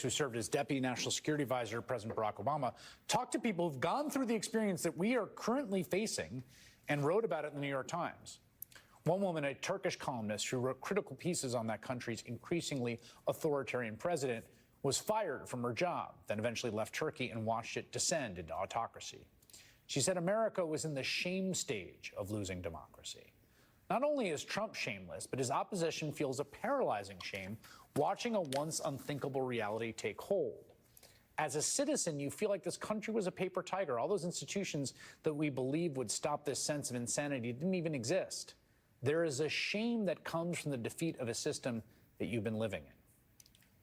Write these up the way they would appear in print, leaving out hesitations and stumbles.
who served as Deputy National Security Advisor to President Barack Obama, talked to people who've gone through the experience that we are currently facing and wrote about it in the New York Times. One woman, a Turkish columnist who wrote critical pieces on that country's increasingly authoritarian president, was fired from her job, then eventually left Turkey and watched it descend into autocracy. She said America was in the shame stage of losing democracy. Not only is Trump shameless, but his opposition feels a paralyzing shame watching a once unthinkable reality take hold. As a citizen, you feel like this country was a paper tiger. All those institutions that we believe would stop this sense of insanity didn't even exist. There is a shame that comes from the defeat of a system that you've been living in.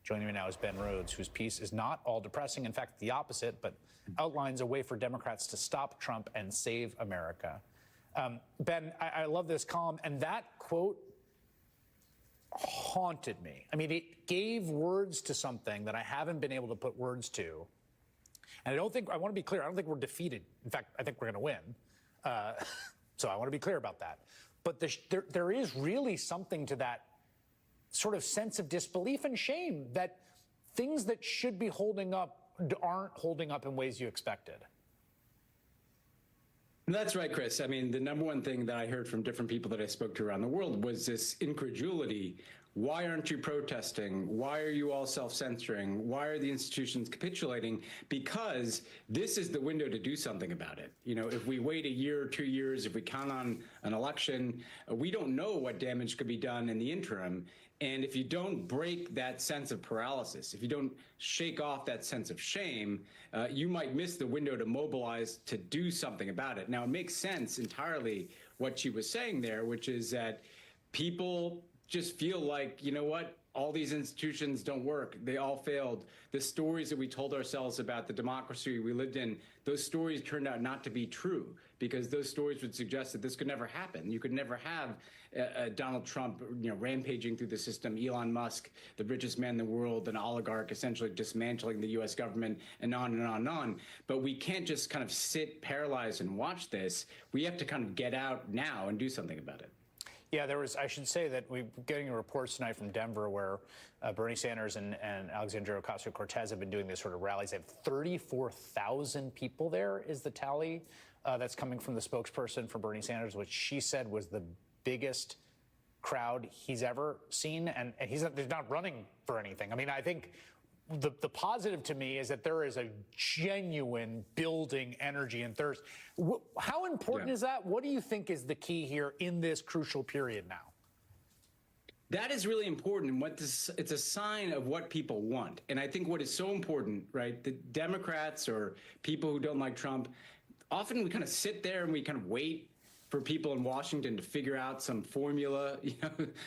Joining me now is Ben Rhodes, whose piece is not all depressing, in fact, the opposite, but outlines a way for Democrats to stop Trump and save America. Ben, I love this column, and that quote haunted me. I mean, it gave words to something that I haven't been able to put words to. And I want to be clear, I don't think we're defeated. In fact, I think we're going to win. So I want to be clear about that. But there is really something to that sort of sense of disbelief and shame that things that should be holding up aren't holding up in ways you expected. That's right, Chris. I mean, the number one thing that I heard from different people that I spoke to around the world was this incredulity. Why aren't you protesting? Why are you all self-censoring? Why are the institutions capitulating? Because this is the window to do something about it. You know, if we wait a year or 2 years, if we count on an election, we don't know what damage could be done in the interim. And if you don't break that sense of paralysis, if you don't shake off that sense of shame, you might miss the window to mobilize to do something about it. Now, it makes sense entirely what she was saying there, which is that people just feel like, you know what, all these institutions don't work. They all failed. The stories that we told ourselves about the democracy we lived in, those stories turned out not to be true, because those stories would suggest that this could never happen. You could never have Donald Trump, rampaging through the system, Elon Musk, the richest man in the world, an oligarch, essentially dismantling the U.S. government, and on and on and on. But we can't just kind of sit paralyzed and watch this. We have to kind of get out now and do something about it. Yeah, I should say that we're getting reports tonight from Denver where Bernie Sanders and Alexandria Ocasio-Cortez have been doing this sort of rallies. They have 34,000 people there is the tally that's coming from the spokesperson for Bernie Sanders, which she said was the biggest crowd he's ever seen. And he's not running for anything. I mean, I think the positive to me is that there is a genuine building energy and thirst. How important is that? What do you think is the key here in this crucial period now? That is really important. It's a sign of what people want. And I think what is so important, right, the Democrats or people who don't like Trump, often we kind of sit there and we kind of wait for people in Washington to figure out some formula,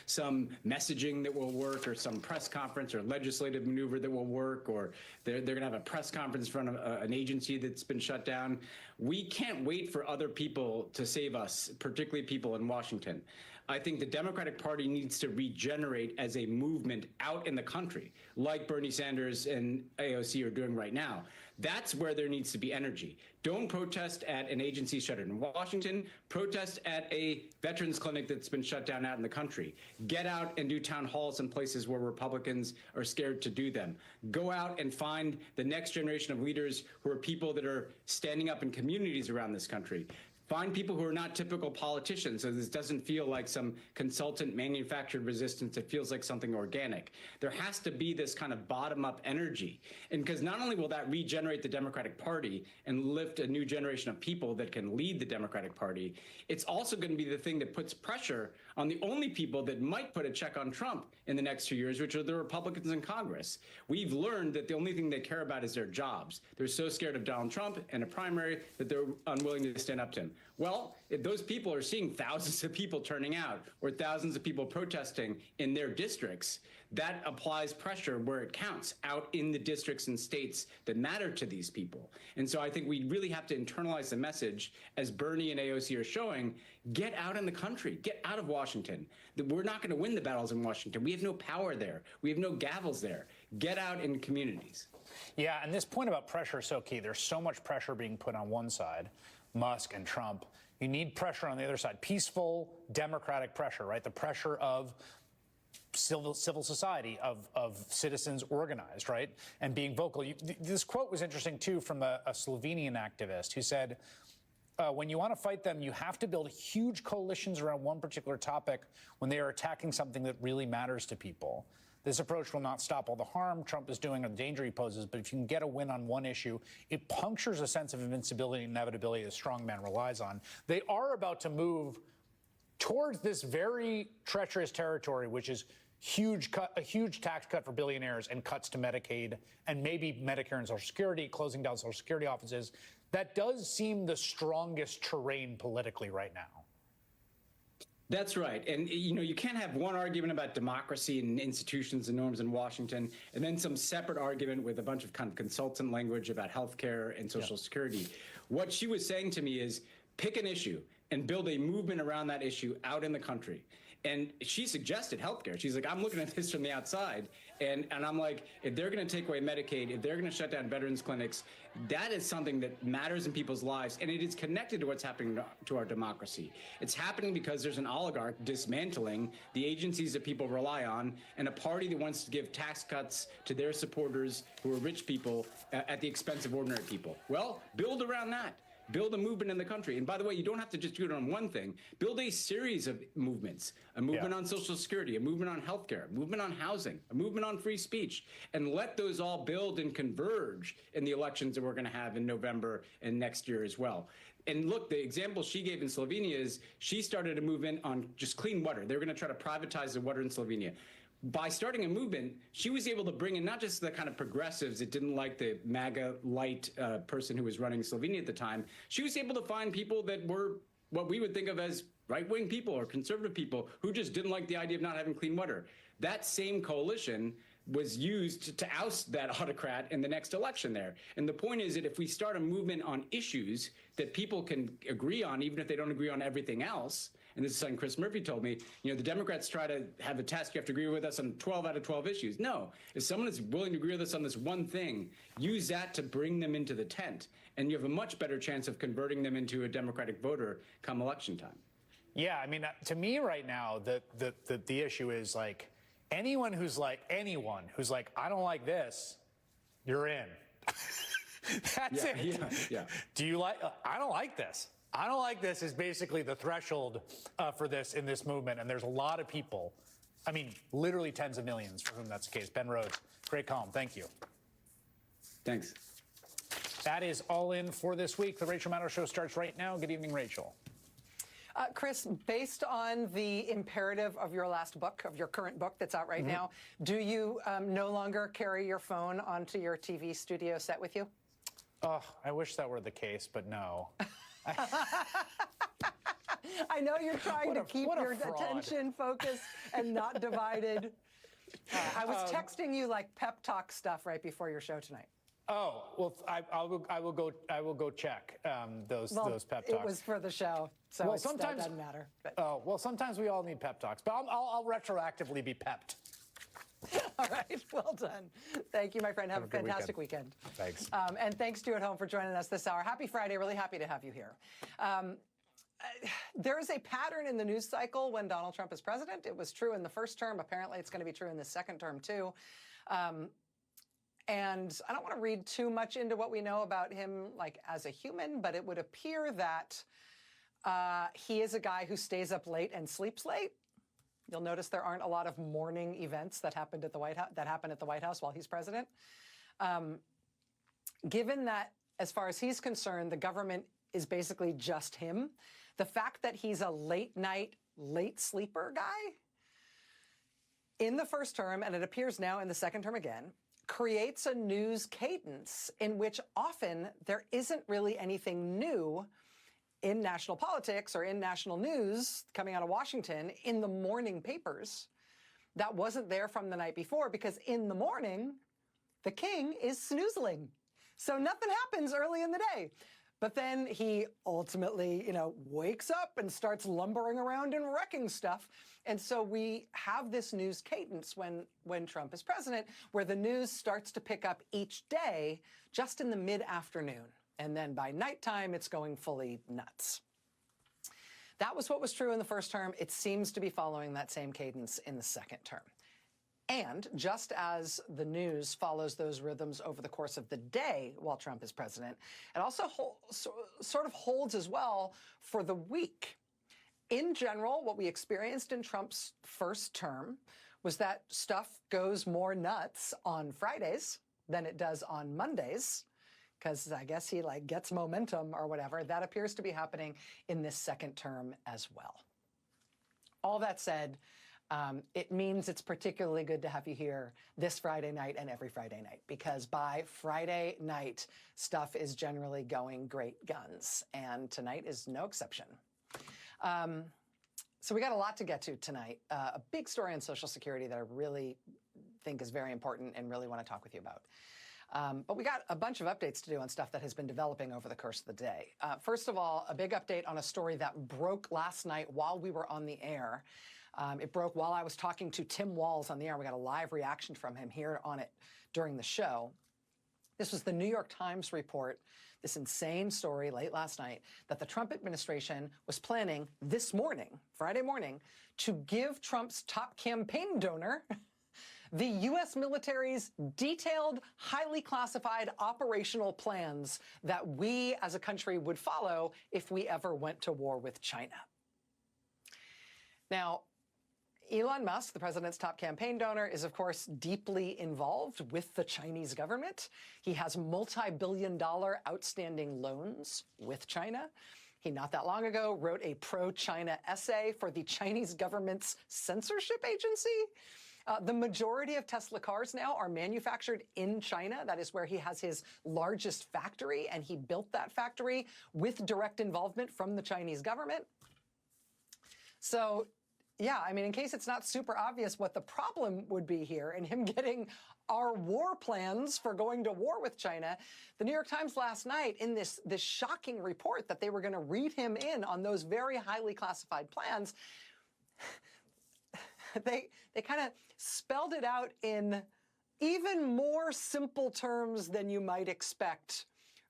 some messaging that will work, or some press conference or legislative maneuver that will work, or they're going to have a press conference in front of an agency that's been shut down. We can't wait for other people to save us, particularly people in Washington. I think the Democratic Party needs to regenerate as a movement out in the country, like Bernie Sanders and AOC are doing right now. That's where there needs to be energy. Don't protest at an agency shuttered in Washington. Protest at a veterans clinic that's been shut down out in the country. Get out and do town halls in places where Republicans are scared to do them. Go out and find the next generation of leaders who are people that are standing up in communities around this country. Find people who are not typical politicians, so this doesn't feel like some consultant manufactured resistance. It feels like something organic. There has to be this kind of bottom-up energy. And because not only will that regenerate the Democratic Party and lift a new generation of people that can lead the Democratic Party, it's also going to be the thing that puts pressure on the only people that might put a check on Trump in the next 2 years, which are the Republicans in Congress. We've learned that the only thing they care about is their jobs. They're so scared of Donald Trump and a primary that they're unwilling to stand up to him. Well, if those people are seeing thousands of people turning out or thousands of people protesting in their districts, that applies pressure where it counts, out in the districts and states that matter to these people. And so I think we really have to internalize the message, as Bernie and AOC are showing, get out in the country, get out of Washington. We're not going to win the battles in Washington. We have no power there. We have no gavels there. Get out in communities. Yeah, and this point about pressure is so key. There's so much pressure being put on one side, Musk and Trump. You need pressure on the other side, peaceful democratic pressure, right? The pressure of civil society, of citizens organized, right, and being vocal. This quote was interesting, too, from a Slovenian activist who said, when you want to fight them, you have to build huge coalitions around one particular topic when they are attacking something that really matters to people. This approach will not stop all the harm Trump is doing or the danger he poses, but if you can get a win on one issue, it punctures a sense of invincibility and inevitability that strongman relies on. They are about to move towards this very treacherous territory, which is a huge tax cut for billionaires and cuts to Medicaid and maybe Medicare and Social Security, closing down Social Security offices. That does seem the strongest terrain politically right now. That's right. And, you can't have one argument about democracy and institutions and norms in Washington, and then some separate argument with a bunch of kind of consultant language about healthcare and Social Security. What she was saying to me is pick an issue and build a movement around that issue out in the country. And she suggested healthcare. She's like, I'm looking at this from the outside, and I'm like, if they're going to take away Medicaid, if they're going to shut down veterans clinics, that is something that matters in people's lives, and it is connected to what's happening to our democracy. It's happening because there's an oligarch dismantling the agencies that people rely on, and a party that wants to give tax cuts to their supporters who are rich people at the expense of ordinary people. Well, build around that. Build a movement in the country. And by the way, you don't have to just do it on one thing. Build a series of movements, a movement on Social Security, a movement on healthcare, a movement on housing, a movement on free speech, and let those all build and converge in the elections that we're going to have in November and next year as well. And look, the example she gave in Slovenia is she started a movement on just clean water. They were going to try to privatize the water in Slovenia. By starting a movement, she was able to bring in not just the kind of progressives that didn't like the MAGA light person who was running Slovenia at the time. She was able to find people that were what we would think of as right-wing people or conservative people who just didn't like the idea of not having clean water. That same coalition was used to oust that autocrat in the next election there. And the point is that if we start a movement on issues that people can agree on, even if they don't agree on everything else, and this is something Chris Murphy told me, the Democrats try to have a task, you have to agree with us on 12 out of 12 issues. No, if someone is willing to agree with us on this one thing, use that to bring them into the tent. And you have a much better chance of converting them into a Democratic voter come election time. Yeah, I mean, to me right now, the issue is like, anyone who's like, I don't like this, you're in. That's it. Yeah. Do you like, I don't like this. I don't like this is basically the threshold for this in this movement. And there's a lot of people, I mean, literally tens of millions for whom that's the case. Ben Rhodes, great column. Thank you. Thanks. That is all in for this week. The Rachel Maddow Show starts right now. Good evening, Rachel. Chris, based on the imperative of your last book, of your current book that's out right now, do you no longer carry your phone onto your TV studio set with you? Oh, I wish that were the case, but no. I know you're trying to keep your attention focused and not divided. I was texting you like pep talk stuff right before your show tonight. Oh, well, I will go check those pep talks. It was for the show, so well, that doesn't matter. But. Oh, well, sometimes we all need pep talks, but I'll retroactively be pepped. All right, well done. Thank you, my friend. Have a fantastic weekend. Thanks. And thanks to you at home for joining us this hour. Happy Friday. Really happy to have you here. There is a pattern in the news cycle when Donald Trump is president. It was true in the first term. Apparently, it's going to be true in the second term, too. And I don't want to read too much into what we know about him, like, as a human, but it would appear that he is a guy who stays up late and sleeps late. You'll notice there aren't a lot of morning events that happened at the White House while he's president. Given that, as far as he's concerned, the government is basically just him, the fact that he's a late night, late sleeper guy in the first term, and it appears now in the second term again, creates a news cadence in which often there isn't really anything new in national politics or in national news coming out of Washington in the morning papers that wasn't there from the night before, because in the morning, the king is snoozling. So nothing happens early in the day. But then he ultimately, wakes up and starts lumbering around and wrecking stuff. And so we have this news cadence when Trump is president, where the news starts to pick up each day just in the mid-afternoon. And then by nighttime, it's going fully nuts. That was what was true in the first term. It seems to be following that same cadence in the second term. And just as the news follows those rhythms over the course of the day while Trump is president, it also sort of holds as well for the week. In general, what we experienced in Trump's first term was that stuff goes more nuts on Fridays than it does on Mondays, because I guess he gets momentum or whatever. That appears to be happening in this second term as well. All that said, it means it's particularly good to have you here this Friday night and every Friday night, because by Friday night, stuff is generally going great guns, and tonight is no exception. So we got a lot to get to tonight. A big story on Social Security that I really think is very important and really want to talk with you about. But we got a bunch of updates to do on stuff that has been developing over the course of the day. First of all, a big update on a story that broke last night while we were on the air. It broke while I was talking to Tim Walz on the air. We got a live reaction from him here on it during the show. This was the New York Times report, this insane story late last night, that the Trump administration was planning this morning, Friday morning, to give Trump's top campaign donor the U.S. military's detailed, highly classified operational plans that we as a country would follow if we ever went to war with China. Now, Elon Musk, the president's top campaign donor, is, of course, deeply involved with the Chinese government. He has multi-billion-dollar outstanding loans with China. He, not that long ago, wrote a pro-China essay for the Chinese government's censorship agency. The majority of Tesla cars now are manufactured in China. That is where he has his largest factory, and he built that factory with direct involvement from the Chinese government. So, yeah, I mean, in case it's not super obvious what the problem would be here in him getting our war plans for going to war with China, the New York Times last night, in this shocking report that they were going to read him in on those very highly classified plans, they kind of spelled it out in even more simple terms than you might expect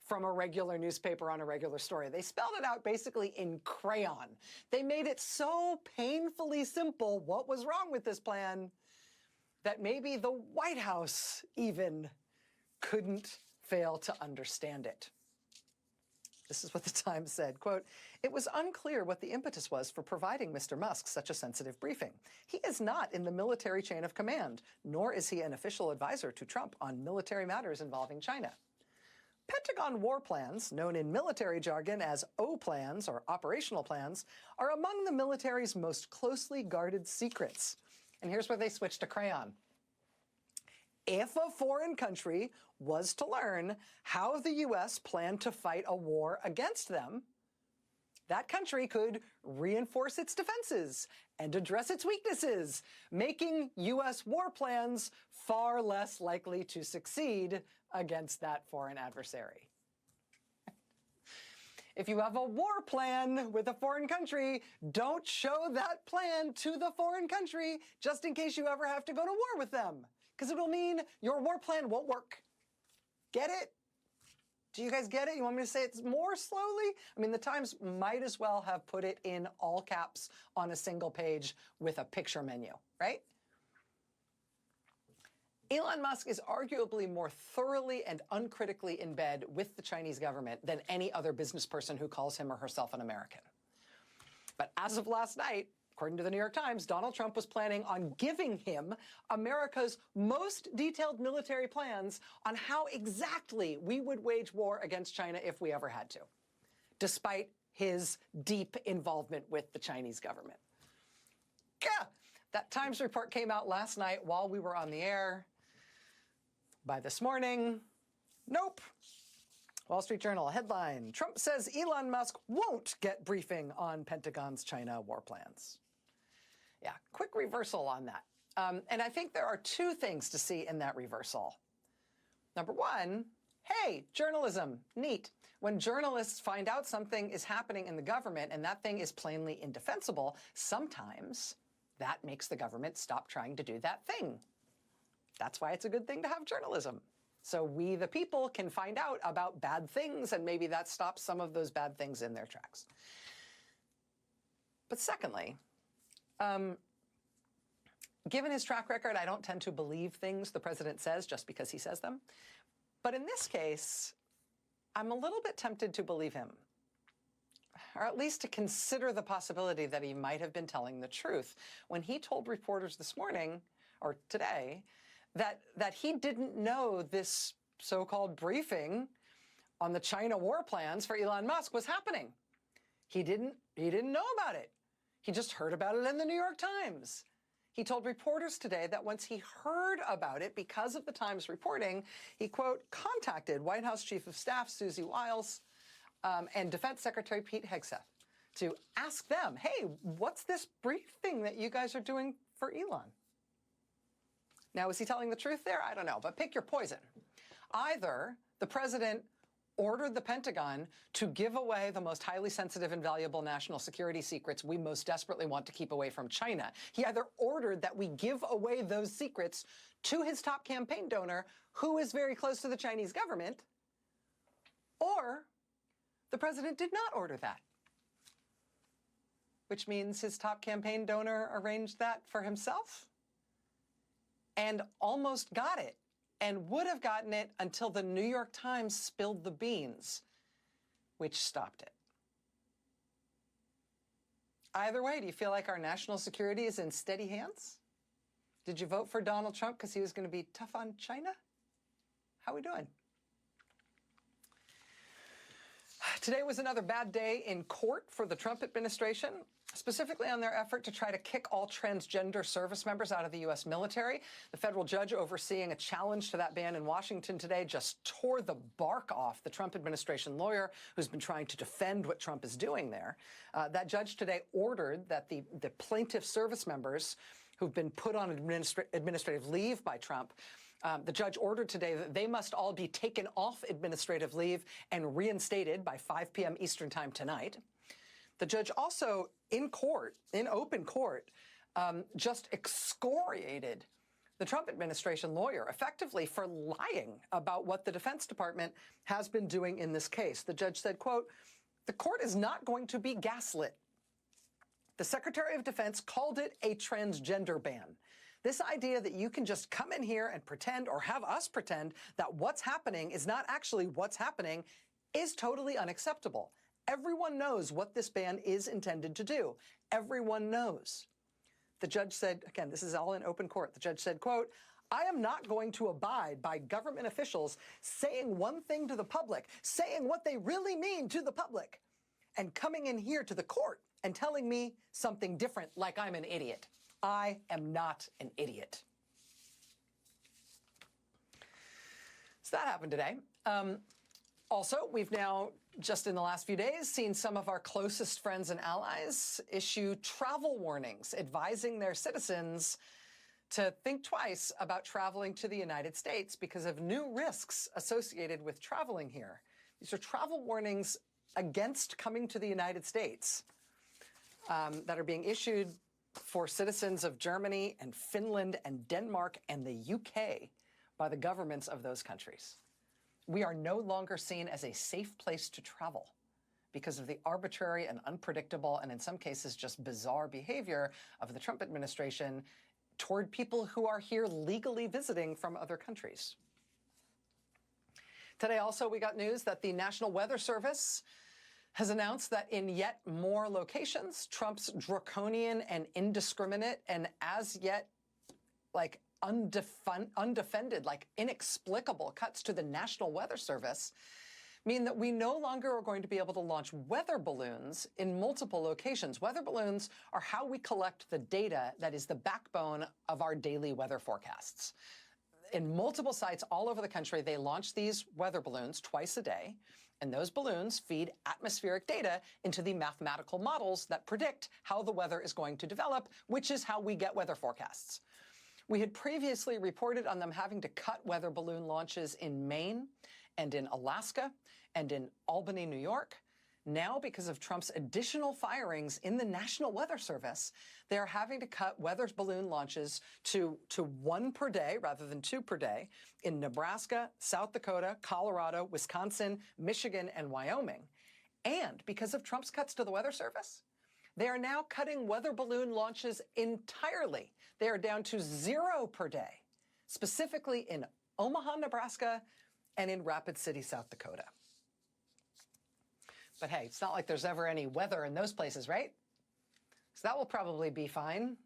from a regular newspaper on a regular story. They spelled it out basically in crayon. They made it so painfully simple what was wrong with this plan that maybe the White House even couldn't fail to understand it. This is what the Times said, quote, "It was unclear what the impetus was for providing Mr. Musk such a sensitive briefing. He is not in the military chain of command, nor is he an official advisor to Trump on military matters involving China. Pentagon war plans, known in military jargon as O plans or operational plans, are among the military's most closely guarded secrets." And here's where they switched to crayon. If a foreign country was to learn how the U.S. planned to fight a war against them, that country could reinforce its defenses and address its weaknesses, making U.S. war plans far less likely to succeed against that foreign adversary. If you have a war plan with a foreign country, don't show that plan to the foreign country just in case you ever have to go to war with them, because it'll mean your war plan won't work. Get it? Do you guys get it? You want me to say it more slowly? I mean, the Times might as well have put it in all caps on a single page with a picture menu, right? Elon Musk is arguably more thoroughly and uncritically in bed with the Chinese government than any other business person who calls him or herself an American. But as of last night, according to the New York Times, Donald Trump was planning on giving him America's most detailed military plans on how exactly we would wage war against China if we ever had to, despite his deep involvement with the Chinese government. Gah! That Times report came out last night while we were on the air. By this morning, nope. Wall Street Journal headline, Trump says Elon Musk won't get briefing on Pentagon's China war plans. Yeah, quick reversal on that. And I think there are two things to see in that reversal. Number one, hey, journalism, neat. When journalists find out something is happening in the government and that thing is plainly indefensible, sometimes that makes the government stop trying to do that thing. That's why it's a good thing to have journalism. So we, the people, can find out about bad things, and maybe that stops some of those bad things in their tracks. But secondly, given his track record, I don't tend to believe things the president says just because he says them. But in this case, I'm a little bit tempted to believe him, or at least to consider the possibility that he might have been telling the truth when he told reporters this morning, or today, that he didn't know this so-called briefing on the China war plans for Elon Musk was happening. He didn't know about it. He just heard about it in the New York Times. He told reporters today that once he heard about it because of the Times reporting, he, quote, contacted White House Chief of Staff Susie Wiles and Defense Secretary Pete Hegseth to ask them, hey, what's this briefing that you guys are doing for Elon? Now, is he telling the truth there? I don't know, but pick your poison. Either the president ordered the Pentagon to give away the most highly sensitive and valuable national security secrets we most desperately want to keep away from China. He either ordered that we give away those secrets to his top campaign donor, who is very close to the Chinese government, or the president did not order that, which means his top campaign donor arranged that for himself and almost got it, and would have gotten it until the New York Times spilled the beans, which stopped it. Either way, do you feel like our national security is in steady hands? Did you vote for Donald Trump because he was going to be tough on China? How are we doing? Today was another bad day in court for the Trump administration, specifically on their effort to try to kick all transgender service members out of the U.S. military. The federal judge overseeing a challenge to that ban in Washington today just tore the bark off the Trump administration lawyer who's been trying to defend what Trump is doing there. That judge today ordered that the plaintiff service members who've been put on administrative leave by Trump, the judge ordered today that they must all be taken off administrative leave and reinstated by 5 p.m. Eastern time tonight. The judge also, in court, in open court, just excoriated the Trump administration lawyer effectively for lying about what the Defense Department has been doing in this case. The judge said, quote, "The court is not going to be gaslit. The Secretary of Defense called it a transgender ban. This idea that you can just come in here and pretend, or have us pretend, that what's happening is not actually what's happening is totally unacceptable. Everyone knows what this ban is intended to do. Everyone knows." The judge said, again, this is all in open court. The judge said, quote, "I am not going to abide by government officials saying one thing to the public, saying what they really mean to the public, and coming in here to the court and telling me something different like I'm an idiot. I am not an idiot." So that happened today. Also, we've now, just in the last few days, seen some of our closest friends and allies issue travel warnings, advising their citizens to think twice about traveling to the United States because of new risks associated with traveling here. These are travel warnings against coming to the United States that are being issued for citizens of Germany and Finland and Denmark and the UK by the governments of those countries. We are no longer seen as a safe place to travel because of the arbitrary and unpredictable, and in some cases just bizarre behavior of the Trump administration toward people who are here legally visiting from other countries. Today also we got news that the National Weather Service has announced that in yet more locations, Trump's draconian and indiscriminate and as yet like undefended, like inexplicable cuts to the National Weather Service mean that we no longer are going to be able to launch weather balloons in multiple locations. Weather balloons are how we collect the data that is the backbone of our daily weather forecasts. In multiple sites all over the country, they launch these weather balloons twice a day, and those balloons feed atmospheric data into the mathematical models that predict how the weather is going to develop, which is how we get weather forecasts. We had previously reported on them having to cut weather balloon launches in Maine and in Alaska and in Albany, New York. Now, because of Trump's additional firings in the National Weather Service, they are having to cut weather balloon launches to 1 per day rather than 2 per day in Nebraska, South Dakota, Colorado, Wisconsin, Michigan, and Wyoming. And because of Trump's cuts to the Weather Service, They are now cutting weather balloon launches entirely. They are down to 0 per day, specifically in Omaha, Nebraska, and in Rapid City, South Dakota. But hey, it's not like there's ever any weather in those places, right? So that will probably be fine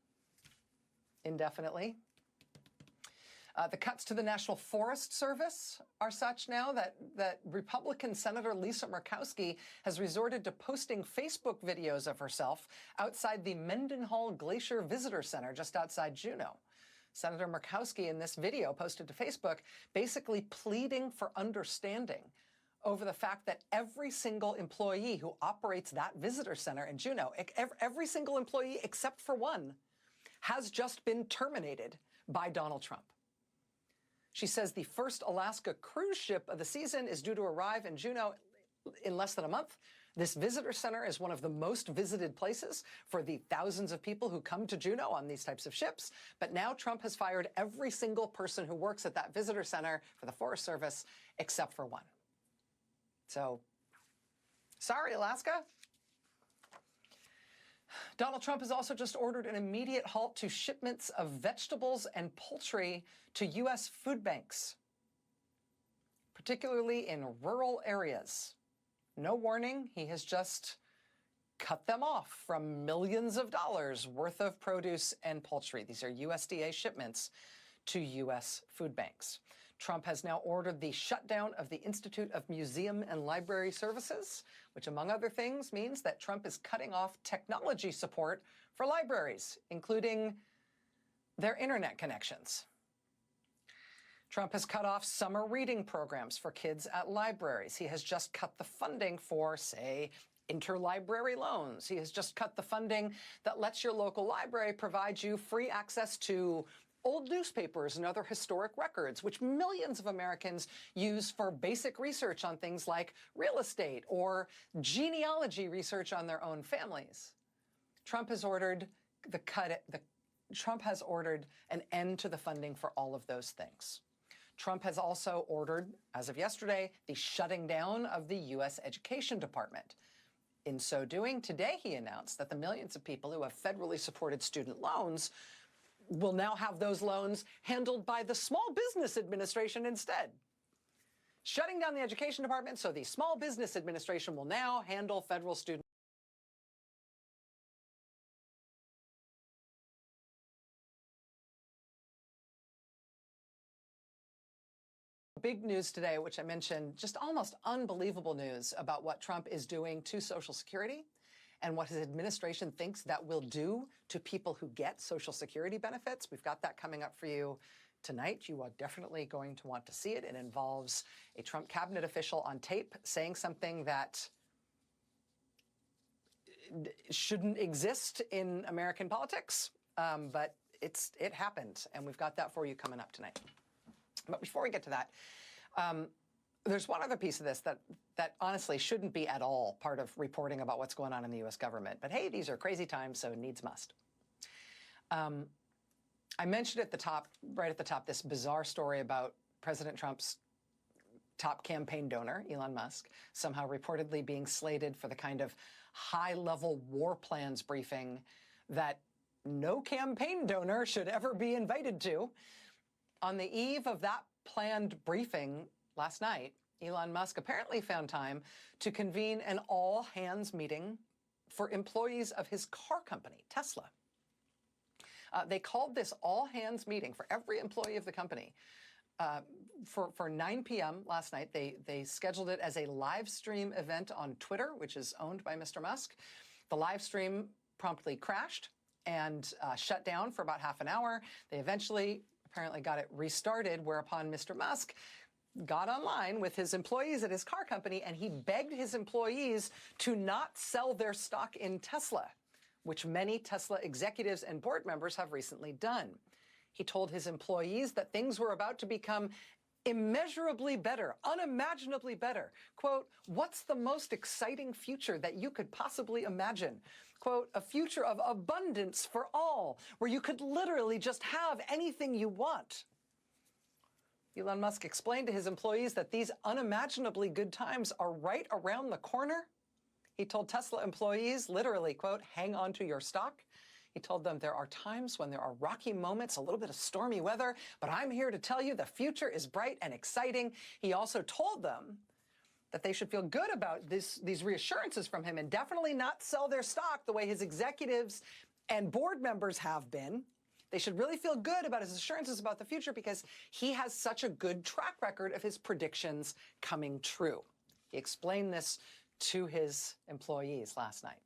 indefinitely. The cuts to the National Forest Service are such now that Republican Senator Lisa Murkowski has resorted to posting Facebook videos of herself outside the Mendenhall Glacier Visitor Center just outside Juneau. Senator Murkowski in this video posted to Facebook basically pleading for understanding over the fact that every single employee who operates that visitor center in Juneau, every single employee except for one, has just been terminated by Donald Trump. She says the first Alaska cruise ship of the season is due to arrive in Juneau in less than a month. This visitor center is one of the most visited places for the thousands of people who come to Juneau on these types of ships. But now Trump has fired every single person who works at that visitor center for the Forest Service except for one. So, sorry, Alaska. Donald Trump has also just ordered an immediate halt to shipments of vegetables and poultry to U.S. food banks, particularly in rural areas. No warning, he has just cut them off from millions of dollars worth of produce and poultry. These are USDA shipments to U.S. food banks. Trump has now ordered the shutdown of the Institute of Museum and Library Services, which, among other things, means that Trump is cutting off technology support for libraries, including their internet connections. Trump has cut off summer reading programs for kids at libraries. He has just cut the funding for, say, interlibrary loans. He has just cut the funding that lets your local library provide you free access to old newspapers and other historic records, which millions of Americans use for basic research on things like real estate or genealogy research on their own families. Trump has ordered an end to the funding for all of those things. Trump has also ordered, as of yesterday, the shutting down of the U.S. Education Department. In so doing, today he announced that the millions of people who have federally supported student loans will now have those loans handled by the Small Business Administration instead. Shutting down the Education Department, so the Small Business Administration will now handle federal student. Big news today, which I mentioned, just almost unbelievable news about what Trump is doing to Social Security and what his administration thinks that will do to people who get Social Security benefits. We've got that coming up for you tonight. You are definitely going to want to see it. It involves a Trump cabinet official on tape saying something that shouldn't exist in American politics, but it happened, and we've got that for you coming up tonight. But before we get to that, there's one other piece of this that honestly shouldn't be at all part of reporting about what's going on in the U.S. government. But hey, these are crazy times, so needs must. I mentioned at the top, right at the top, this bizarre story about President Trump's top campaign donor, Elon Musk, somehow reportedly being slated for the kind of high-level war plans briefing that no campaign donor should ever be invited to. On the eve of that planned briefing last night, Elon Musk apparently found time to convene an all-hands meeting for employees of his car company, Tesla. They called this all-hands meeting for every employee of the company for 9 p.m. last night. They scheduled it as a live stream event on Twitter, which is owned by Mr. Musk. The live stream promptly crashed and shut down for about half an hour. They eventually apparently got it restarted, whereupon Mr. Musk got online with his employees at his car company, and he begged his employees to not sell their stock in Tesla, which many Tesla executives and board members have recently done. He told his employees that things were about to become immeasurably better, unimaginably better. Quote, "What's the most exciting future that you could possibly imagine?" Quote, "A future of abundance for all, where you could literally just have anything you want." Elon Musk explained to his employees that these unimaginably good times are right around the corner, He told Tesla employees, literally, quote, hang on to your stock. He told them there are times when there are rocky moments, a little bit of stormy weather, but I'm here to tell you the future is bright and exciting. He also told them that they should feel good about these reassurances from him and definitely not sell their stock the way his executives and board members have been. They should really feel good about his assurances about the future because he has such a good track record of his predictions coming true. He explained this to his employees last night,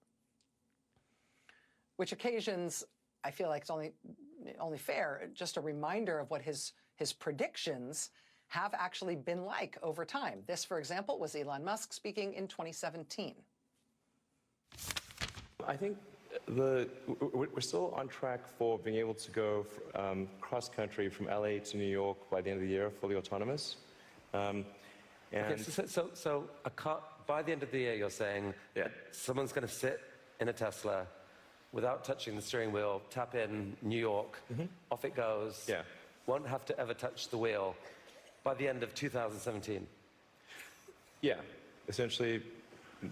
which occasions, I feel like it's only fair, just a reminder of what his predictions have actually been like over time. This, for example, was Elon Musk speaking in 2017. I think we're still on track for being able to go cross-country from LA to New York by the end of the year, fully autonomous. Okay, so a car, by the end of the year, you're saying someone's going to sit in a Tesla without touching the steering wheel, tap in New York, off it goes, won't have to ever touch the wheel by the end of 2017? Yeah, essentially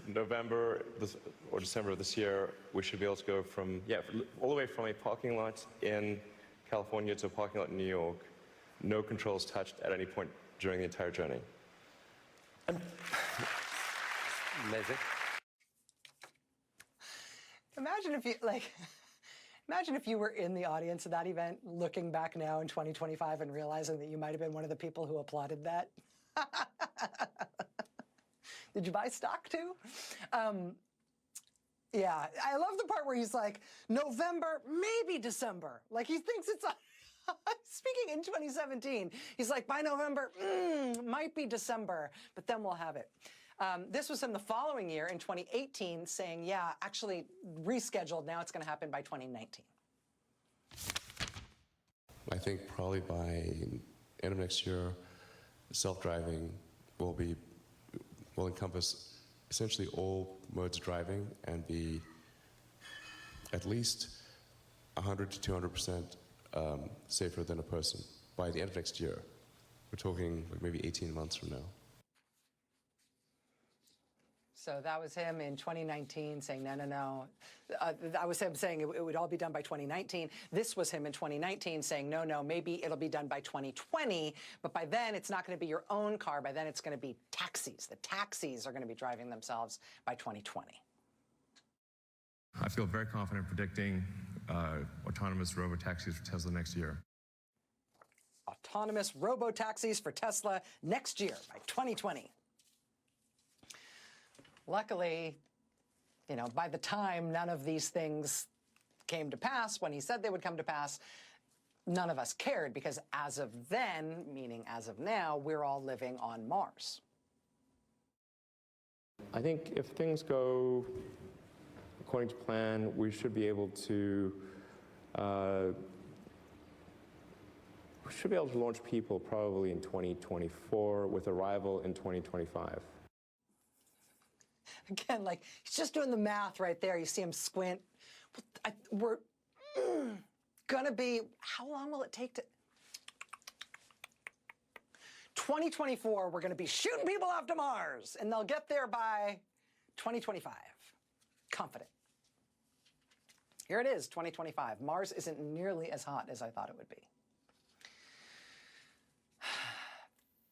November or December of this year, we should be able to go from, all the way from a parking lot in California to a parking lot in New York, no controls touched at any point during the entire journey. Amazing. Imagine if you were in the audience of that event, looking back now in 2025 and realizing that you might have been one of the people who applauded that. Did you buy stock too? Yeah, I love the part where he's like, November, maybe December. Like he thinks it's speaking in 2017. He's like, by November, might be December, but then we'll have it. This was him the following year in 2018 saying, yeah, actually rescheduled. Now it's going to happen by 2019. I think probably by end of next year, self-driving will encompass essentially all modes of driving and be at least 100 to 200% safer than a person by the end of next year. We're talking like maybe 18 months from now. So that was him in 2019 saying, no. That was him saying it would all be done by 2019. This was him in 2019 saying, no, maybe it'll be done by 2020. But by then, it's not going to be your own car. By then, it's going to be taxis. The taxis are going to be driving themselves by 2020. I feel very confident predicting autonomous robo-taxis for Tesla next year. Autonomous robo-taxis for Tesla next year by 2020. Luckily, by the time none of these things came to pass, when he said they would come to pass, none of us cared because as of then, meaning as of now, we're all living on Mars. I think if things go according to plan, we should be able to launch people probably in 2024 with arrival in 2025. Again, like, he's just doing the math right there. You see him squint. We're gonna be, how long will it take to? 2024, we're gonna be shooting people off to Mars, and they'll get there by 2025. Confident. Here it is, 2025. Mars isn't nearly as hot as I thought it would be.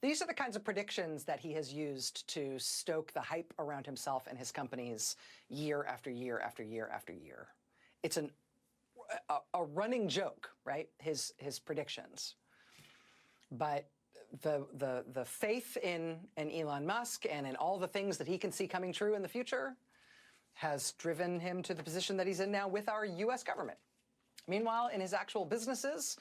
These are the kinds of predictions that he has used to stoke the hype around himself and his companies year after year after year after year. It's a running joke, right? His predictions. But the faith in Elon Musk and in all the things that he can see coming true in the future has driven him to the position that he's in now with our U.S. government. Meanwhile, in his actual businesses,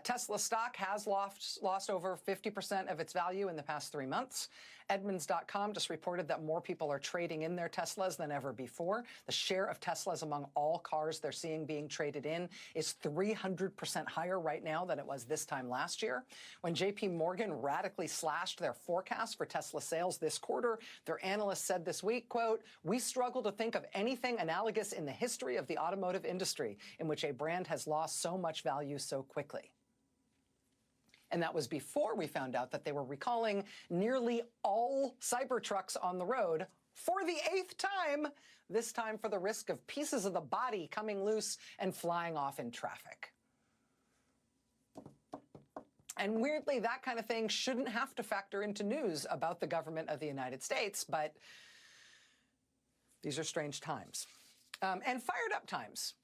Tesla stock has lost over 50% of its value in the past 3 months. Edmunds.com just reported that more people are trading in their Teslas than ever before. The share of Teslas among all cars they're seeing being traded in is 300% higher right now than it was this time last year. When JP Morgan radically slashed their forecast for Tesla sales this quarter, their analyst said this week, quote, "We struggle to think of anything analogous in the history of the automotive industry in which a brand has lost so much value so quickly." And that was before we found out that they were recalling nearly all Cybertrucks on the road for the 8th time, this time for the risk of pieces of the body coming loose and flying off in traffic. And weirdly, that kind of thing shouldn't have to factor into news about the government of the United States, but these are strange times. And fired up times.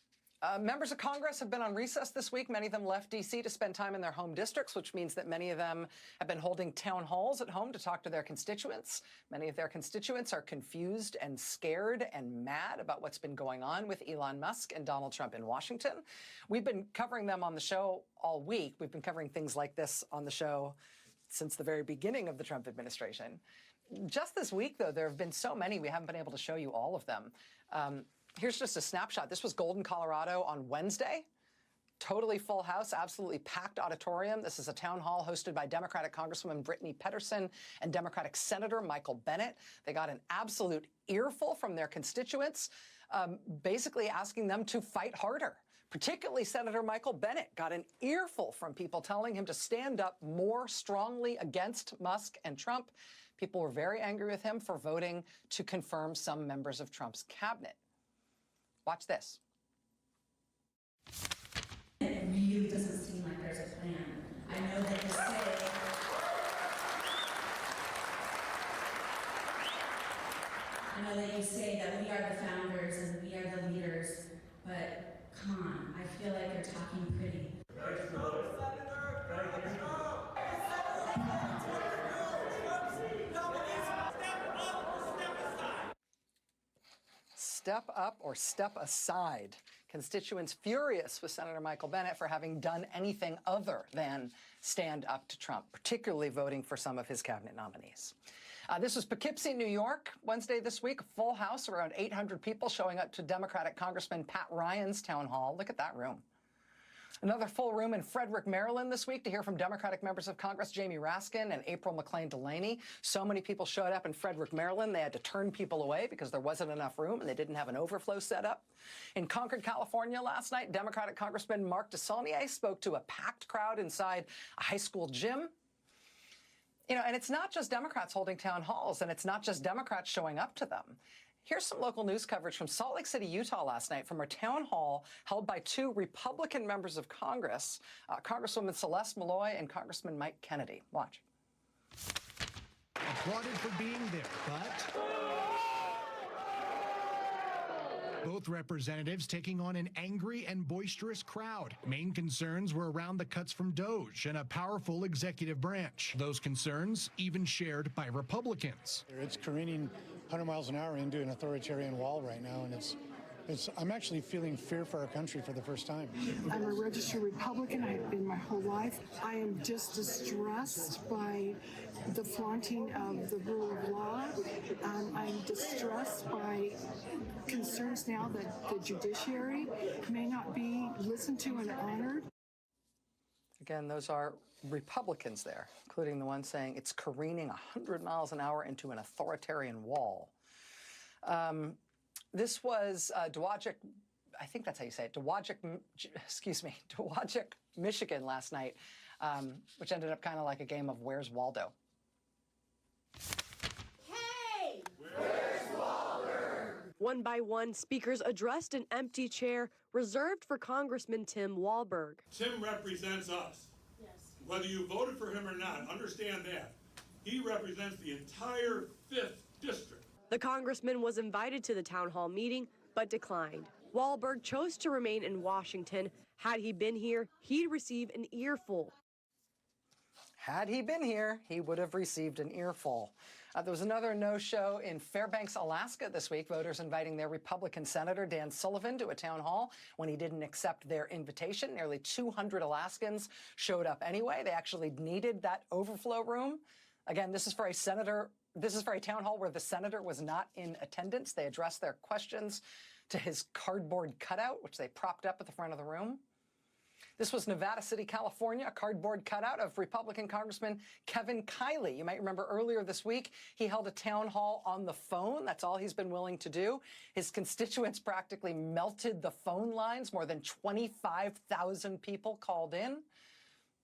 Members of Congress have been on recess this week. Many of them left D.C. to spend time in their home districts, which means that many of them have been holding town halls at home to talk to their constituents. Many of their constituents are confused and scared and mad about what's been going on with Elon Musk and Donald Trump in Washington. We've been covering them on the show all week. We've been covering things like this on the show since the very beginning of the Trump administration. Just this week, though, there have been so many, we haven't been able to show you all of them. Here's just a snapshot. This was Golden, Colorado on Wednesday. Totally full house, absolutely packed auditorium. This is a town hall hosted by Democratic Congresswoman Brittany Petterson and Democratic Senator Michael Bennet. They got an absolute earful from their constituents, basically asking them to fight harder. Particularly Senator Michael Bennet got an earful from people telling him to stand up more strongly against Musk and Trump. People were very angry with him for voting to confirm some members of Trump's cabinet. Watch this. It really doesn't seem like there's a plan. I know that you say, that we are the founders and we are the leaders, but come on, I feel like you're talking pretty. Step up or step aside. Constituents furious with Senator Michael Bennet for having done anything other than stand up to Trump, particularly voting for some of his cabinet nominees. This was Poughkeepsie, New York, Wednesday this week. A full house, around 800 people showing up to Democratic Congressman Pat Ryan's town hall. Look at that room. Another full room in Frederick, Maryland this week to hear from Democratic members of Congress Jamie Raskin and April McClain Delaney. So many people showed up in Frederick, Maryland, they had to turn people away because there wasn't enough room and they didn't have an overflow set up. In Concord, California last night, Democratic Congressman Mark DeSaulnier spoke to a packed crowd inside a high school gym. You know, and it's not just Democrats holding town halls, and it's not just Democrats showing up to them. Here's some local news coverage from Salt Lake City, Utah last night from a town hall held by two Republican members of Congress, Congresswoman Celeste Malloy and Congressman Mike Kennedy. Watch. Applauded for being there, but both representatives taking on an angry and boisterous crowd. Main concerns were around the cuts from Doge and a powerful executive branch. Those concerns even shared by Republicans. It's careening 100 miles an hour into an authoritarian wall right now, and I'm actually feeling fear for our country for the first time. I'm a registered Republican. I've been my whole life. I am just distressed by the flaunting of the rule of law. I'm distressed by concerns now that the judiciary may not be listened to and honored. Again, those are Republicans there, including the one saying it's careening 100 miles an hour into an authoritarian wall. This was Dowagic, I think that's how you say it, Dowagic, Michigan last night, which ended up kind of like a game of Where's Waldo? Hey! Where's Waldo? One by one, speakers addressed an empty chair reserved for Congressman Tim Walberg. Tim represents us. Yes. Whether you voted for him or not, understand that. He represents the entire 5th district. The congressman was invited to the town hall meeting, but declined. Walberg chose to remain in Washington. Had he been here, he'd receive an earful. Had he been here, he would have received an earful. There was another no-show in Fairbanks, Alaska this week, voters inviting their Republican Senator Dan Sullivan to a town hall when he didn't accept their invitation. Nearly 200 Alaskans showed up anyway. They actually needed that overflow room. Again, this is for a town hall where the senator was not in attendance. They addressed their questions to his cardboard cutout, which they propped up at the front of the room. This was Nevada City, California, a cardboard cutout of Republican Congressman Kevin Kiley. You might remember earlier this week, he held a town hall on the phone. That's all he's been willing to do. His constituents practically melted the phone lines. More than 25,000 people called in.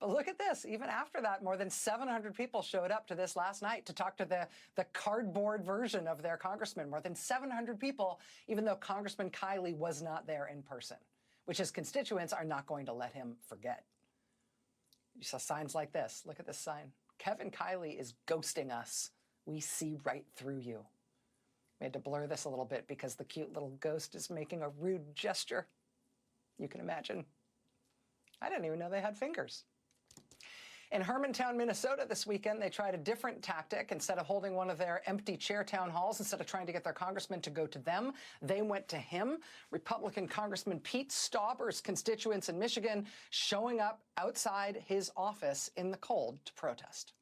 But look at this. Even after that, more than 700 people showed up to this last night to talk to the cardboard version of their congressman. More than 700 people, even though Congressman Kiley was not there in person, which his constituents are not going to let him forget. You saw signs like this. Look at this sign. Kevin Kiley is ghosting us. We see right through you. We had to blur this a little bit because the cute little ghost is making a rude gesture. You can imagine. I didn't even know they had fingers. In Hermantown, Minnesota this weekend, they tried a different tactic. Instead of holding one of their empty chair town halls, instead of trying to get their congressman to go to them, they went to him. Republican Congressman Pete Stauber's constituents in Michigan showing up outside his office in the cold to protest.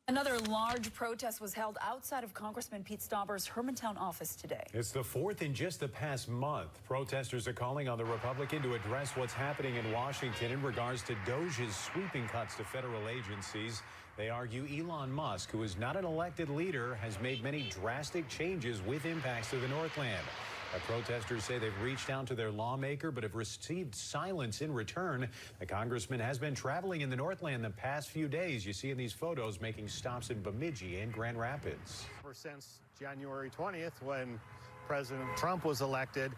Another large protest was held outside of Congressman Pete Stauber's Hermantown office today. It's the fourth in just the past month. Protesters are calling on the Republican to address what's happening in Washington in regards to Doge's sweeping cuts to federal agencies. They argue Elon Musk, who is not an elected leader, has made many drastic changes with impacts to the Northland. The protesters say they've reached out to their lawmaker but have received silence in return. The congressman has been traveling in the Northland the past few days. You see in these photos making stops in Bemidji and Grand Rapids. Ever since January 20th, when President Trump was elected,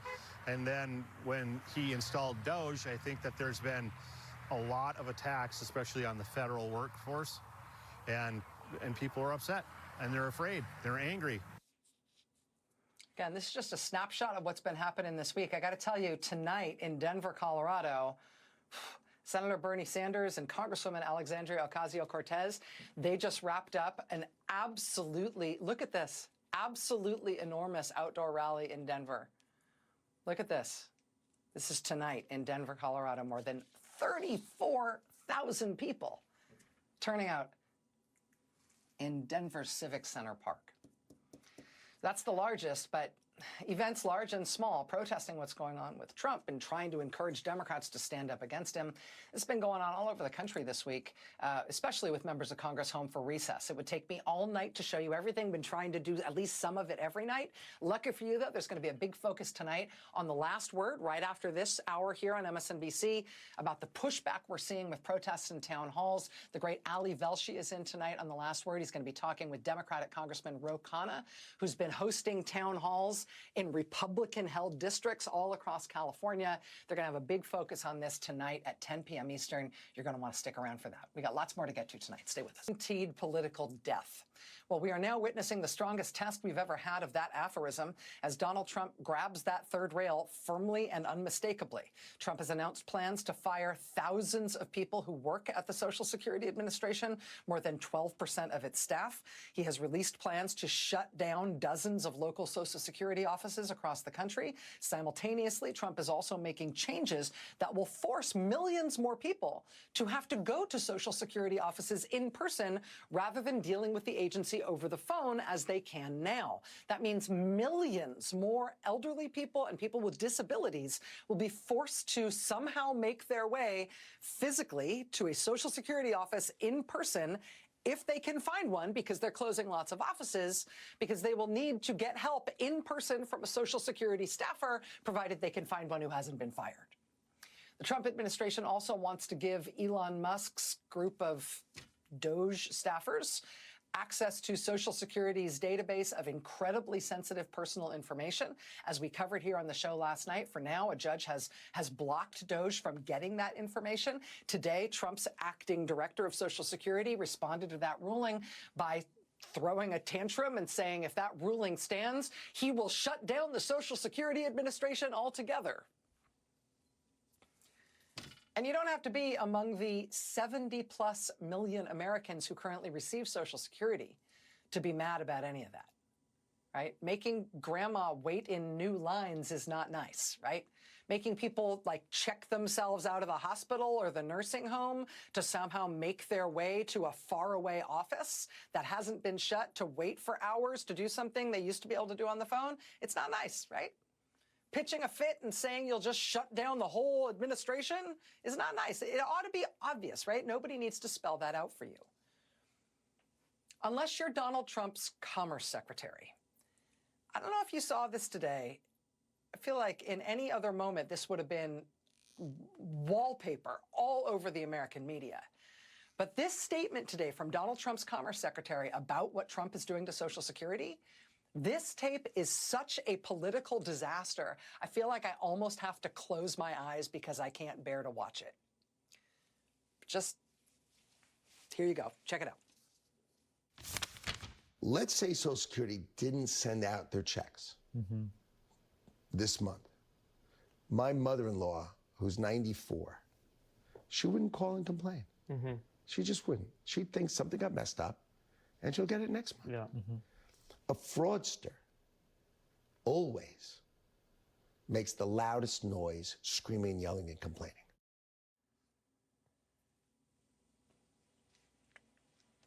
and then when he installed Doge, I think that there's been a lot of attacks, especially on the federal workforce, and people are upset, and they're afraid, they're angry. Again, this is just a snapshot of what's been happening this week. I got to tell you, tonight in Denver, Colorado, Senator Bernie Sanders and Congresswoman Alexandria Ocasio-Cortez, they just wrapped up an absolutely, look at this, absolutely enormous outdoor rally in Denver. Look at this. This is tonight in Denver, Colorado. More than 34,000 people turning out in Denver Civic Center Park. That's the largest, but events large and small, protesting what's going on with Trump and trying to encourage Democrats to stand up against him. It's been going on all over the country this week, especially with members of Congress home for recess. It would take me all night to show you everything. Been trying to do at least some of it every night. Lucky for you, though, there's going to be a big focus tonight on the last word right after this hour here on MSNBC about the pushback we're seeing with protests in town halls. The great Ali Velshi is in tonight on the last word. He's going to be talking with Democratic Congressman Ro Khanna, who's been hosting town halls in Republican-held districts all across California. They're going to have a big focus on this tonight at 10 p.m. Eastern. You're going to want to stick around for that. We got lots more to get to tonight. Stay with us. Guaranteed political death. Well, we are now witnessing the strongest test we've ever had of that aphorism as Donald Trump grabs that third rail firmly and unmistakably. Trump has announced plans to fire thousands of people who work at the Social Security Administration, more than 12% of its staff. He has released plans to shut down dozens of local Social Security offices across the country. Simultaneously, Trump is also making changes that will force millions more people to have to go to Social Security offices in person rather than dealing with the agency over the phone as they can now. That means millions more elderly people and people with disabilities will be forced to somehow make their way physically to a Social Security office in person if they can find one, because they're closing lots of offices, because they will need to get help in person from a Social Security staffer, provided they can find one who hasn't been fired. The Trump administration also wants to give Elon Musk's group of Doge staffers access to Social Security's database of incredibly sensitive personal information. As we covered here on the show last night, for now, a judge has blocked Doge from getting that information. Today, Trump's acting director of Social Security responded to that ruling by throwing a tantrum and saying if that ruling stands, he will shut down the Social Security Administration altogether. And you don't have to be among the 70+ million Americans who currently receive Social Security to be mad about any of that, right? Making grandma wait in new lines is not nice, right? Making people like check themselves out of the hospital or the nursing home to somehow make their way to a faraway office that hasn't been shut to wait for hours to do something they used to be able to do on the phone. It's not nice, right? Pitching a fit and saying you'll just shut down the whole administration is not nice. It ought to be obvious, right? Nobody needs to spell that out for you. Unless you're Donald Trump's Commerce Secretary. I don't know if you saw this today. I feel like in any other moment, this would have been wallpaper all over the American media. But this statement today from Donald Trump's Commerce Secretary about what Trump is doing to Social Security, this tape is such a political disaster. I feel like I almost have to close my eyes because I can't bear to watch it. Just, here you go. Check it out. Let's say Social Security didn't send out their checks this month. My mother-in-law, who's 94, she wouldn't call and complain. She just wouldn't. She'd think something got messed up, and she'll get it next month. Yeah. A fraudster always makes the loudest noise, screaming, yelling, and complaining.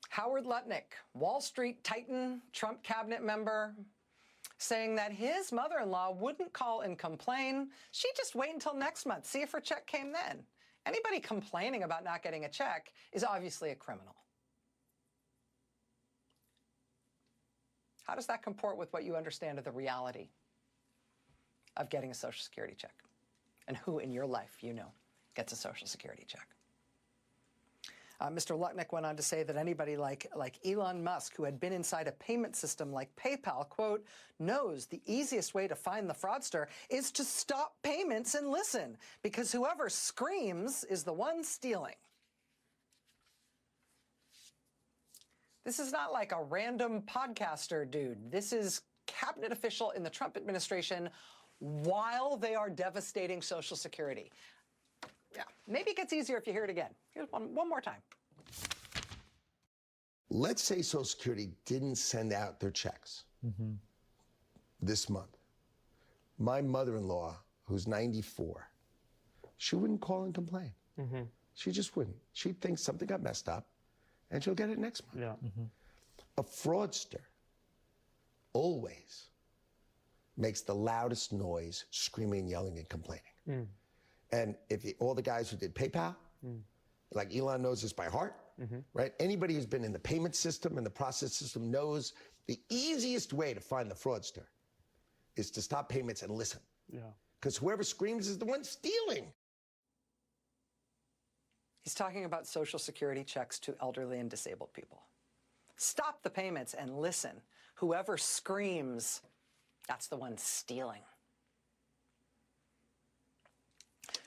Howard Lutnick, Wall Street titan, Trump cabinet member, saying that his mother-in-law wouldn't call and complain. She'd just wait until next month, see if her check came then. Anybody complaining about not getting a check is obviously a criminal. How does that comport with what you understand of the reality of getting a Social Security check? And who in your life you know gets a Social Security check? Mr. Lutnick went on to say that anybody like Elon Musk, who had been inside a payment system like PayPal, quote, knows the easiest way to find the fraudster is to stop payments and listen, because whoever screams is the one stealing. This is not like a random podcaster dude. This is cabinet official in the Trump administration while they are devastating Social Security. Yeah, maybe it gets easier if you hear it again. Here's one more time. Let's say Social Security didn't send out their checks this month. My mother-in-law, who's 94, she wouldn't call and complain. She just wouldn't. She'd think something got messed up, and she'll get it next month. Yeah. A fraudster always makes the loudest noise, screaming, yelling, and complaining. And if all the guys who did PayPal, like Elon knows this by heart, right? Anybody who's been in the payment system and the process system knows the easiest way to find the fraudster is to stop payments and listen. Yeah. Because whoever screams is the one stealing. He's talking about Social Security checks to elderly and disabled people. Stop the payments and listen. Whoever screams, that's the one stealing.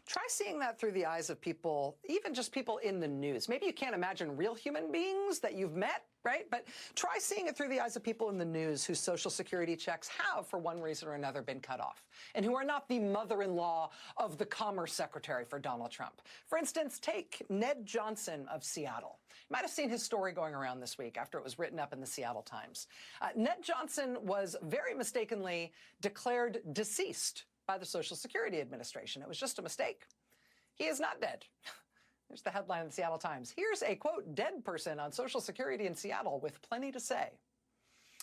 Try seeing that through the eyes of people, even just people in the news. Maybe you can't imagine real human beings that you've met, right? But try seeing it through the eyes of people in the news whose Social Security checks have, for one reason or another, been cut off, and who are not the mother-in-law of the Commerce Secretary for Donald Trump. For instance, take Ned Johnson of Seattle. You might have seen his story going around this week after it was written up in the Seattle Times. Ned Johnson was very mistakenly declared deceased by the Social Security Administration. It was just a mistake. He is not dead. There's the headline of the Seattle Times. Here's a, quote, dead person on Social Security in Seattle with plenty to say.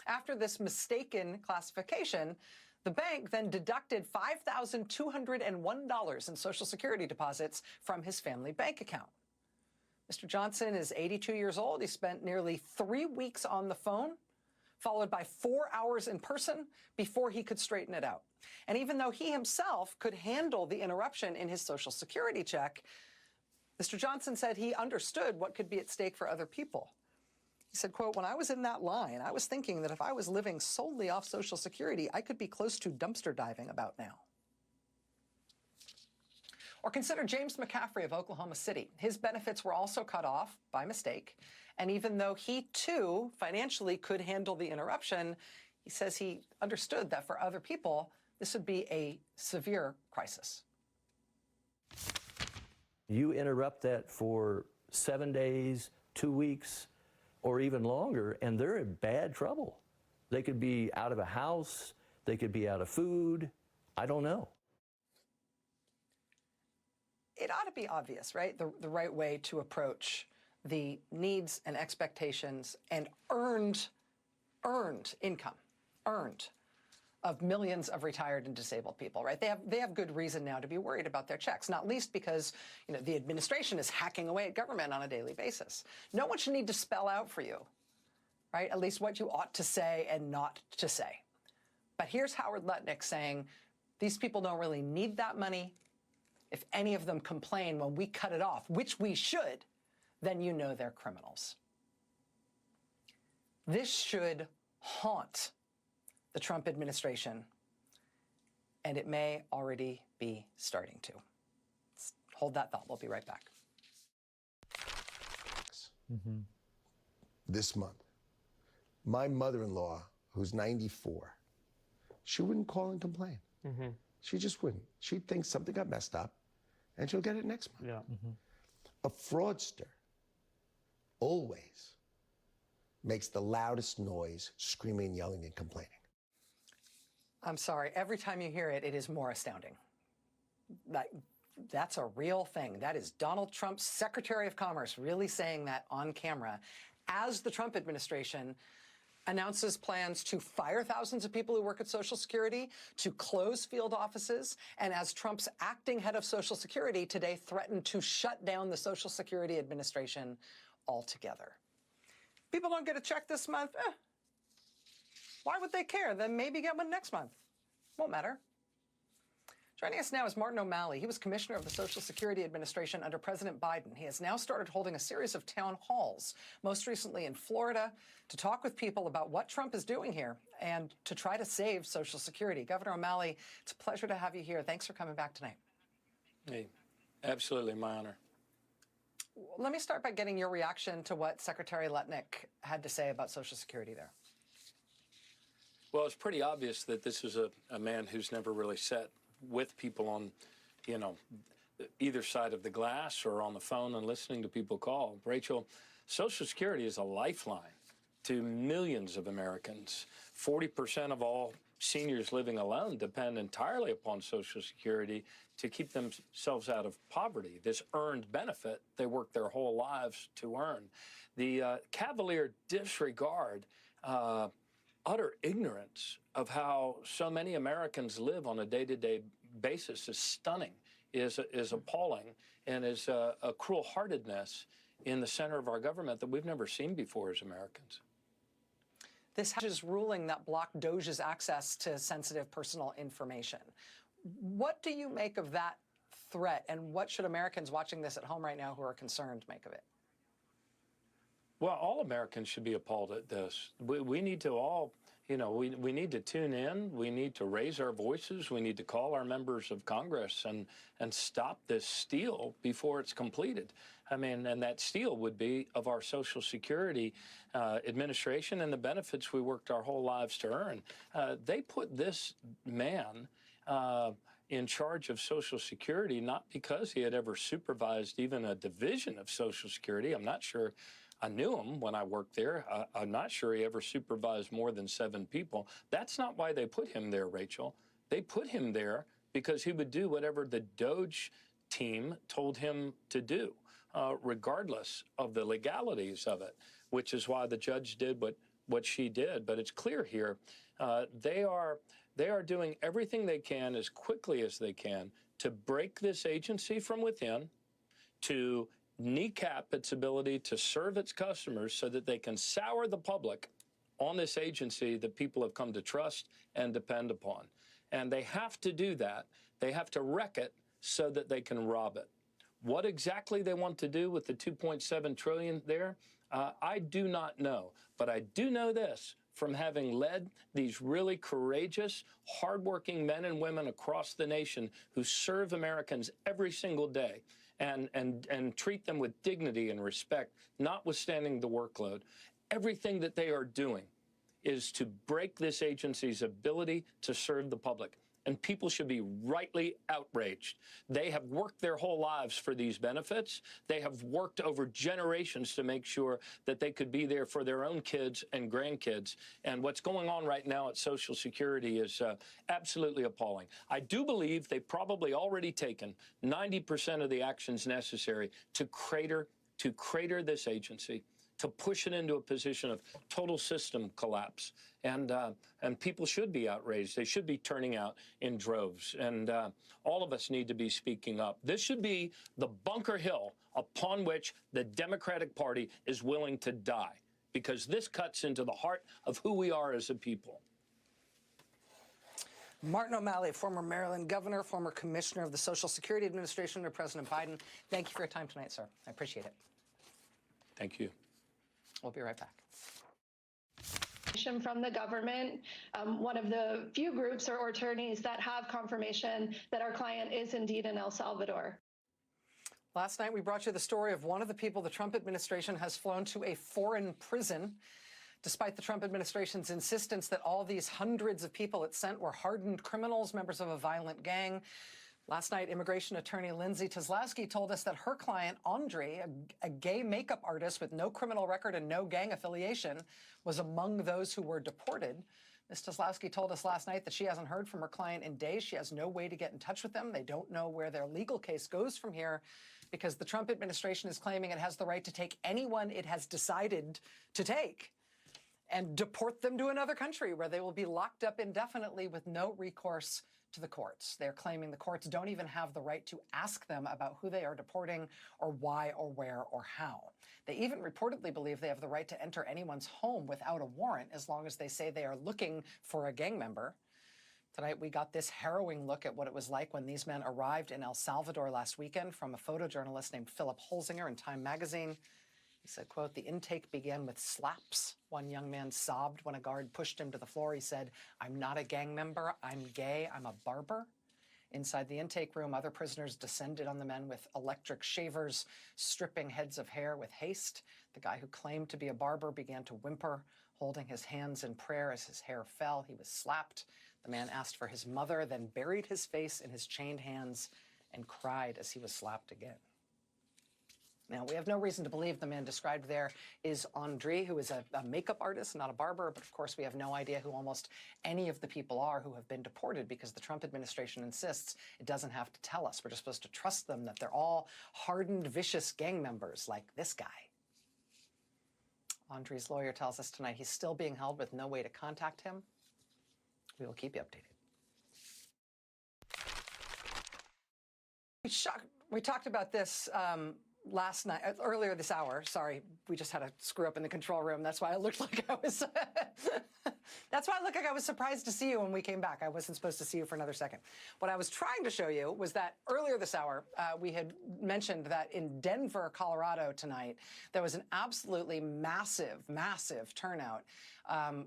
After this mistaken classification, the bank then deducted $5,201 in Social Security deposits from his family bank account. Mr. Johnson is 82 years old. He spent nearly 3 weeks on the phone, followed by 4 hours in person before he could straighten it out. And even though he himself could handle the interruption in his Social Security check, Mr. Johnson said he understood what could be at stake for other people. He said, quote, when I was in that line, I was thinking that if I was living solely off Social Security, I could be close to dumpster diving about now. Or consider James McCaffrey of Oklahoma City. His benefits were also cut off by mistake. And even though he, too, financially could handle the interruption, he says he understood that for other people, this would be a severe crisis. You interrupt that for 7 days, 2 weeks, or even longer, and they're in bad trouble. They could be out of a house. They could be out of food. I don't know. It ought to be obvious, right? The right way to approach the needs and expectations and earned income, of millions of retired and disabled people, right? They have good reason now to be worried about their checks, not least because, the administration is hacking away at government on a daily basis. No one should need to spell out for you, right? At least what you ought to say and not to say. But here's Howard Lutnick saying, these people don't really need that money. If any of them complain when we cut it off, which we should, then you know they're criminals. This should haunt the Trump administration, and it may already be starting to. Hold that thought. We'll be right back. This month, my mother-in-law, who's 94, she wouldn't call and complain. She just wouldn't. She'd think something got messed up, and she'll get it next month. Yeah. A fraudster always makes the loudest noise, screaming, yelling, and complaining. I'm sorry. Every time you hear it, it is more astounding. That's a real thing. That is Donald Trump's Secretary of Commerce really saying that on camera as the Trump administration announces plans to fire thousands of people who work at Social Security, to close field offices, and as Trump's acting head of Social Security today threatened to shut down the Social Security Administration altogether. People don't get a check this month. Why would they care? Then maybe get one next month. Won't matter. Joining us now is Martin O'Malley. He was commissioner of the Social Security Administration under President Biden. He has now started holding a series of town halls, most recently in Florida, to talk with people about what Trump is doing here and to try to save Social Security. Governor O'Malley, it's a pleasure to have you here. Thanks for coming back tonight. Hey, absolutely, my honor. Let me start by getting your reaction to what Secretary Letnick had to say about Social Security there. Well, it's pretty obvious that this is a man who's never really sat with people on, either side of the glass or on the phone and listening to people call. Rachel, Social Security is a lifeline to millions of Americans. 40% of all seniors living alone depend entirely upon Social Security to keep themselves out of poverty, this earned benefit they work their whole lives to earn. The cavalier disregard, utter ignorance of how so many Americans live on a day-to-day basis is stunning, is appalling, and is a cruel-heartedness in the center of our government that we've never seen before as Americans. This is ruling that blocked Doge's access to sensitive personal information. What do you make of that threat, and what should Americans watching this at home right now who are concerned make of it? Well, all Americans should be appalled at this. We need to all, we need to tune in. We need to raise our voices. We need to call our members of Congress and stop this steal before it's completed. I mean, and that steal would be of our Social Security administration and the benefits we worked our whole lives to earn. They put this man in charge of Social Security not because he had ever supervised even a division of Social Security. I'm not sure I knew him when I worked there. I'm not sure he ever supervised more than 7 people. That's not why they put him there, Rachel. They put him there because he would do whatever the Doge team told him to do, regardless of the legalities of it, which is why the judge did what she did. But it's clear here, they are doing everything they can as quickly as they can to break this agency from within, to kneecap its ability to serve its customers so that they can sour the public on this agency that people have come to trust and depend upon. And they have to do that. They have to wreck it so that they can rob it. What exactly they want to do with the $2.7 trillion there, I do not know. But I do know this from having led these really courageous, hardworking men and women across the nation who serve Americans every single day and treat them with dignity and respect, notwithstanding the workload. Everything that they are doing is to break this agency's ability to serve the public. And people should be rightly outraged. They have worked their whole lives for these benefits. They have worked over generations to make sure that they could be there for their own kids and grandkids. And what's going on right now at Social Security is absolutely appalling. I do believe they've probably already taken 90% of the actions necessary to crater this agency, to push it into a position of total system collapse. And people should be outraged. They should be turning out in droves. And all of us need to be speaking up. This should be the Bunker Hill upon which the Democratic Party is willing to die, because this cuts into the heart of who we are as a people. Martin O'Malley, former Maryland governor, former commissioner of the Social Security Administration under President Biden. Thank you for your time tonight, sir. I appreciate it. Thank you. We'll be right back. From the government, one of the few groups or attorneys that have confirmation that our client is indeed in El Salvador. Last night, we brought you the story of one of the people the Trump administration has flown to a foreign prison, despite the Trump administration's insistence that all these hundreds of people it sent were hardened criminals, members of a violent gang. Last night, immigration attorney Lindsay Kozlowski told us that her client, Andre, a gay makeup artist with no criminal record and no gang affiliation, was among those who were deported. Ms. Kozlowski told us last night that she hasn't heard from her client in days. She has no way to get in touch with them. They don't know where their legal case goes from here because the Trump administration is claiming it has the right to take anyone it has decided to take and deport them to another country where they will be locked up indefinitely with no recourse to the courts. They're claiming the courts don't even have the right to ask them about who they are deporting or why or where or how. They even reportedly believe they have the right to enter anyone's home without a warrant as long as they say they are looking for a gang member. Tonight, we got this harrowing look at what it was like when these men arrived in El Salvador last weekend from a photojournalist named Philip Holzinger in Time magazine. He said, quote, "The intake began with slaps. One young man sobbed when a guard pushed him to the floor. He said, 'I'm not a gang member. I'm gay. I'm a barber.' Inside the intake room, other prisoners descended on the men with electric shavers, stripping heads of hair with haste. The guy who claimed to be a barber began to whimper, holding his hands in prayer as his hair fell. He was slapped. The man asked for his mother, then buried his face in his chained hands and cried as he was slapped again." Now, we have no reason to believe the man described there is Andre, who is a makeup artist, not a barber. But of course, we have no idea who almost any of the people are who have been deported because the Trump administration insists it doesn't have to tell us. We're just supposed to trust them that they're all hardened, vicious gang members like this guy. Andre's lawyer tells us tonight he's still being held with no way to contact him. We will keep you updated. We talked about this last night, earlier this hour. Sorry, we just had a screw up in the control room. That's why I looked like I was. That's why I looked like I was surprised to see you when we came back. I wasn't supposed to see you for another second. What I was trying to show you was that earlier this hour, we had mentioned that in Denver, Colorado tonight, there was an absolutely massive, massive turnout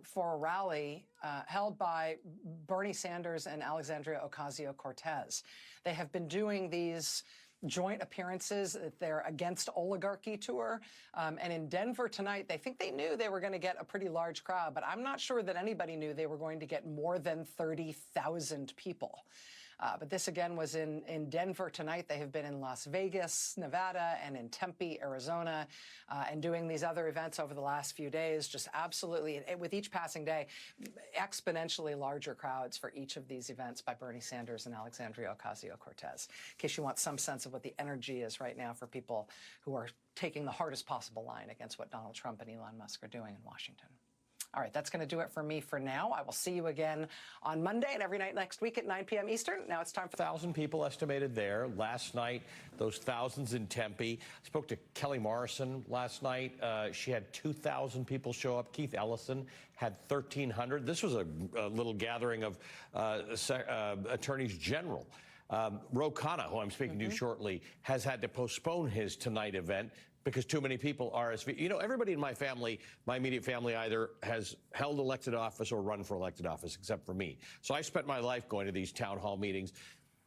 for a rally held by Bernie Sanders and Alexandria Ocasio-Cortez. They have been doing these joint appearances at their Against Oligarchy tour. And in Denver tonight, they think they knew they were going to get a pretty large crowd, but I'm not sure that anybody knew they were going to get more than 30,000 people. But this, again, was in Denver tonight. They have been in Las Vegas, Nevada, and in Tempe, Arizona, and doing these other events over the last few days. Just absolutely, with each passing day, exponentially larger crowds for each of these events by Bernie Sanders and Alexandria Ocasio-Cortez. In case you want some sense of what the energy is right now for people who are taking the hardest possible line against what Donald Trump and Elon Musk are doing in Washington. All right, that's going to do it for me for now. I will see you again on Monday and every night next week at 9 p.m. Eastern. Now it's time for 1,000 people estimated there. Last night, those thousands in Tempe. I spoke to Kelly Morrison last night. She had 2,000 people show up. Keith Ellison had 1,300. This was a little gathering of attorneys general. Ro Khanna, who I'm speaking to shortly, has had to postpone his tonight event because too many people RSV. You know, everybody in my family, my immediate family, either has held elected office or run for elected office, except for me. So I spent my life going to these town hall meetings.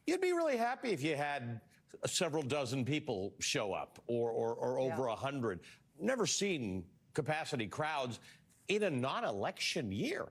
You'd be really happy if you had several dozen people show up or over 100. Never seen capacity crowds in a non-election year.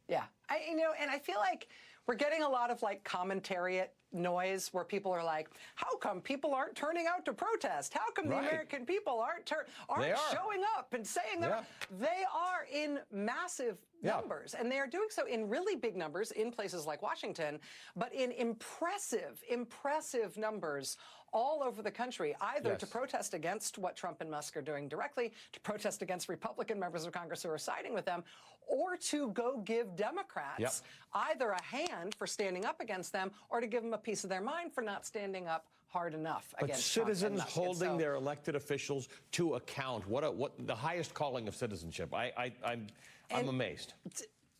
Yeah, and I feel like we're getting a lot of like commentariat noise where people are like, how come people aren't turning out to protest? How come the American people aren't showing up and saying that? They are in massive numbers, and they are doing so in really big numbers in places like Washington, but in impressive numbers all over the country, either to protest against what Trump and Musk are doing directly, to protest against Republican members of Congress who are siding with them, or to go give Democrats either a hand for standing up against them or to give them a piece of their mind for not standing up hard enough against Trump and Musk. But citizens holding their elected officials to account, what the highest calling of citizenship. I'm amazed.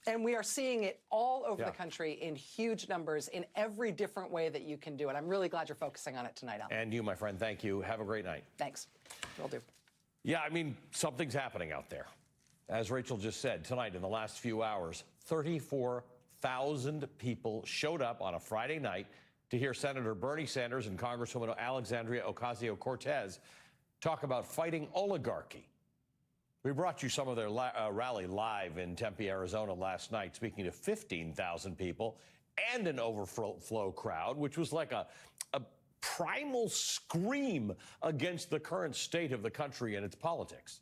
And we are seeing it all over the country in huge numbers in every different way that you can do it. I'm really glad you're focusing on it tonight, Alan. And you, my friend, thank you. Have a great night. Thanks. Will do. Yeah, I mean, something's happening out there. As Rachel just said, tonight in the last few hours, 34,000 people showed up on a Friday night to hear Senator Bernie Sanders and Congresswoman Alexandria Ocasio-Cortez talk about fighting oligarchy. We brought you some of their rally live in Tempe, Arizona last night, speaking to 15,000 people and an overflow crowd, which was like a primal scream against the current state of the country and its politics.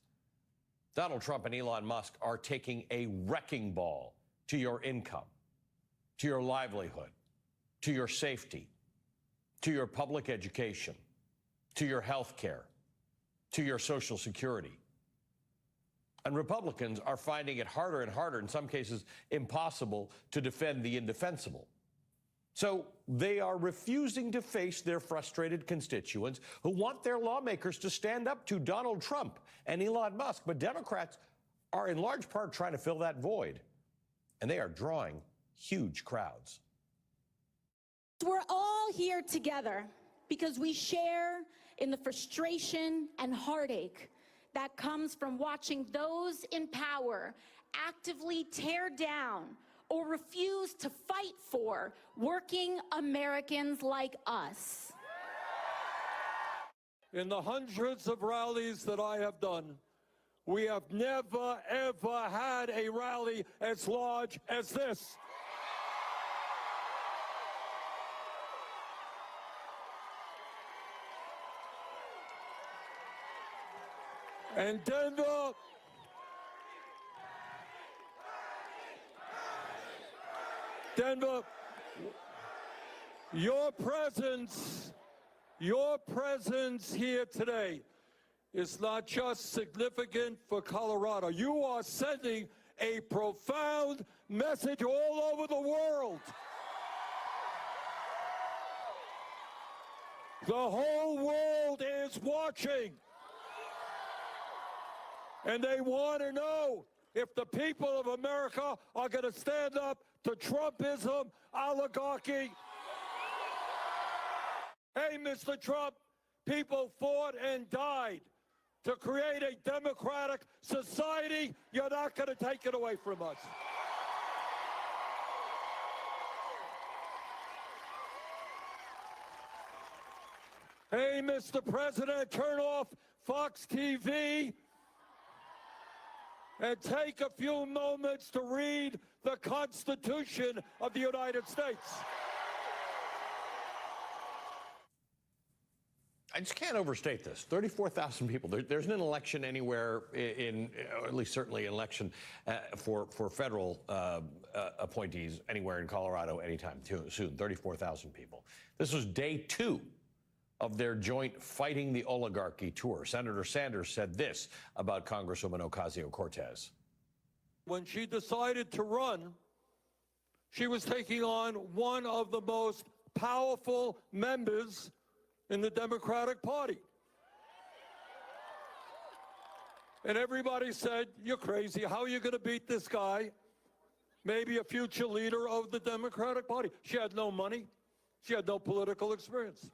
Donald Trump and Elon Musk are taking a wrecking ball to your income, to your livelihood, to your safety, to your public education, to your health care, to your Social Security. And Republicans are finding it harder and harder, in some cases impossible, to defend the indefensible. So they are refusing to face their frustrated constituents who want their lawmakers to stand up to Donald Trump and Elon Musk. But Democrats are in large part trying to fill that void, and they are drawing huge crowds. We're all here together because we share in the frustration and heartache that comes from watching those in power actively tear down or refuse to fight for working Americans like us. In the hundreds of rallies that I have done, we have never, ever had a rally as large as this. And Denver, your presence here today is not just significant for Colorado. You are sending a profound message all over the world. The whole world is watching. And they want to know if the people of America are going to stand up to Trumpism, oligarchy. Hey, Mr. Trump, people fought and died to create a democratic society. You're not going to take it away from us. Hey, Mr. President, turn off Fox TV and take a few moments to read the Constitution of the United States. I just can't overstate this. 34,000 people. There's an election anywhere or at least certainly an election for federal appointees anywhere in Colorado anytime soon. 34,000 people. This was day 2 of their joint Fighting the Oligarchy tour. Senator Sanders said this about Congresswoman Ocasio-Cortez. When she decided to run, she was taking on one of the most powerful members in the Democratic Party. And everybody said, you're crazy. How are you going to beat this guy? Maybe a future leader of the Democratic Party. She had no money. She had no political experience.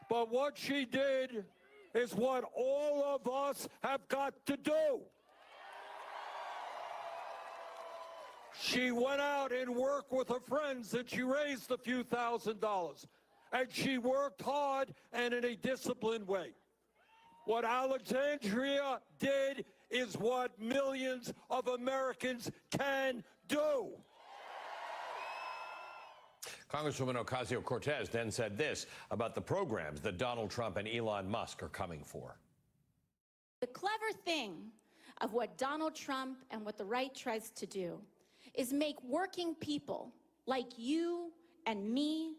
But what she did is what all of us have got to do. She went out and worked with her friends and she raised a few $1,000s. And she worked hard and in a disciplined way. What Alexandria did is what millions of Americans can do. Congresswoman Ocasio-Cortez then said this about the programs that Donald Trump and Elon Musk are coming for. The clever thing of what Donald Trump and what the right tries to do is make working people like you and me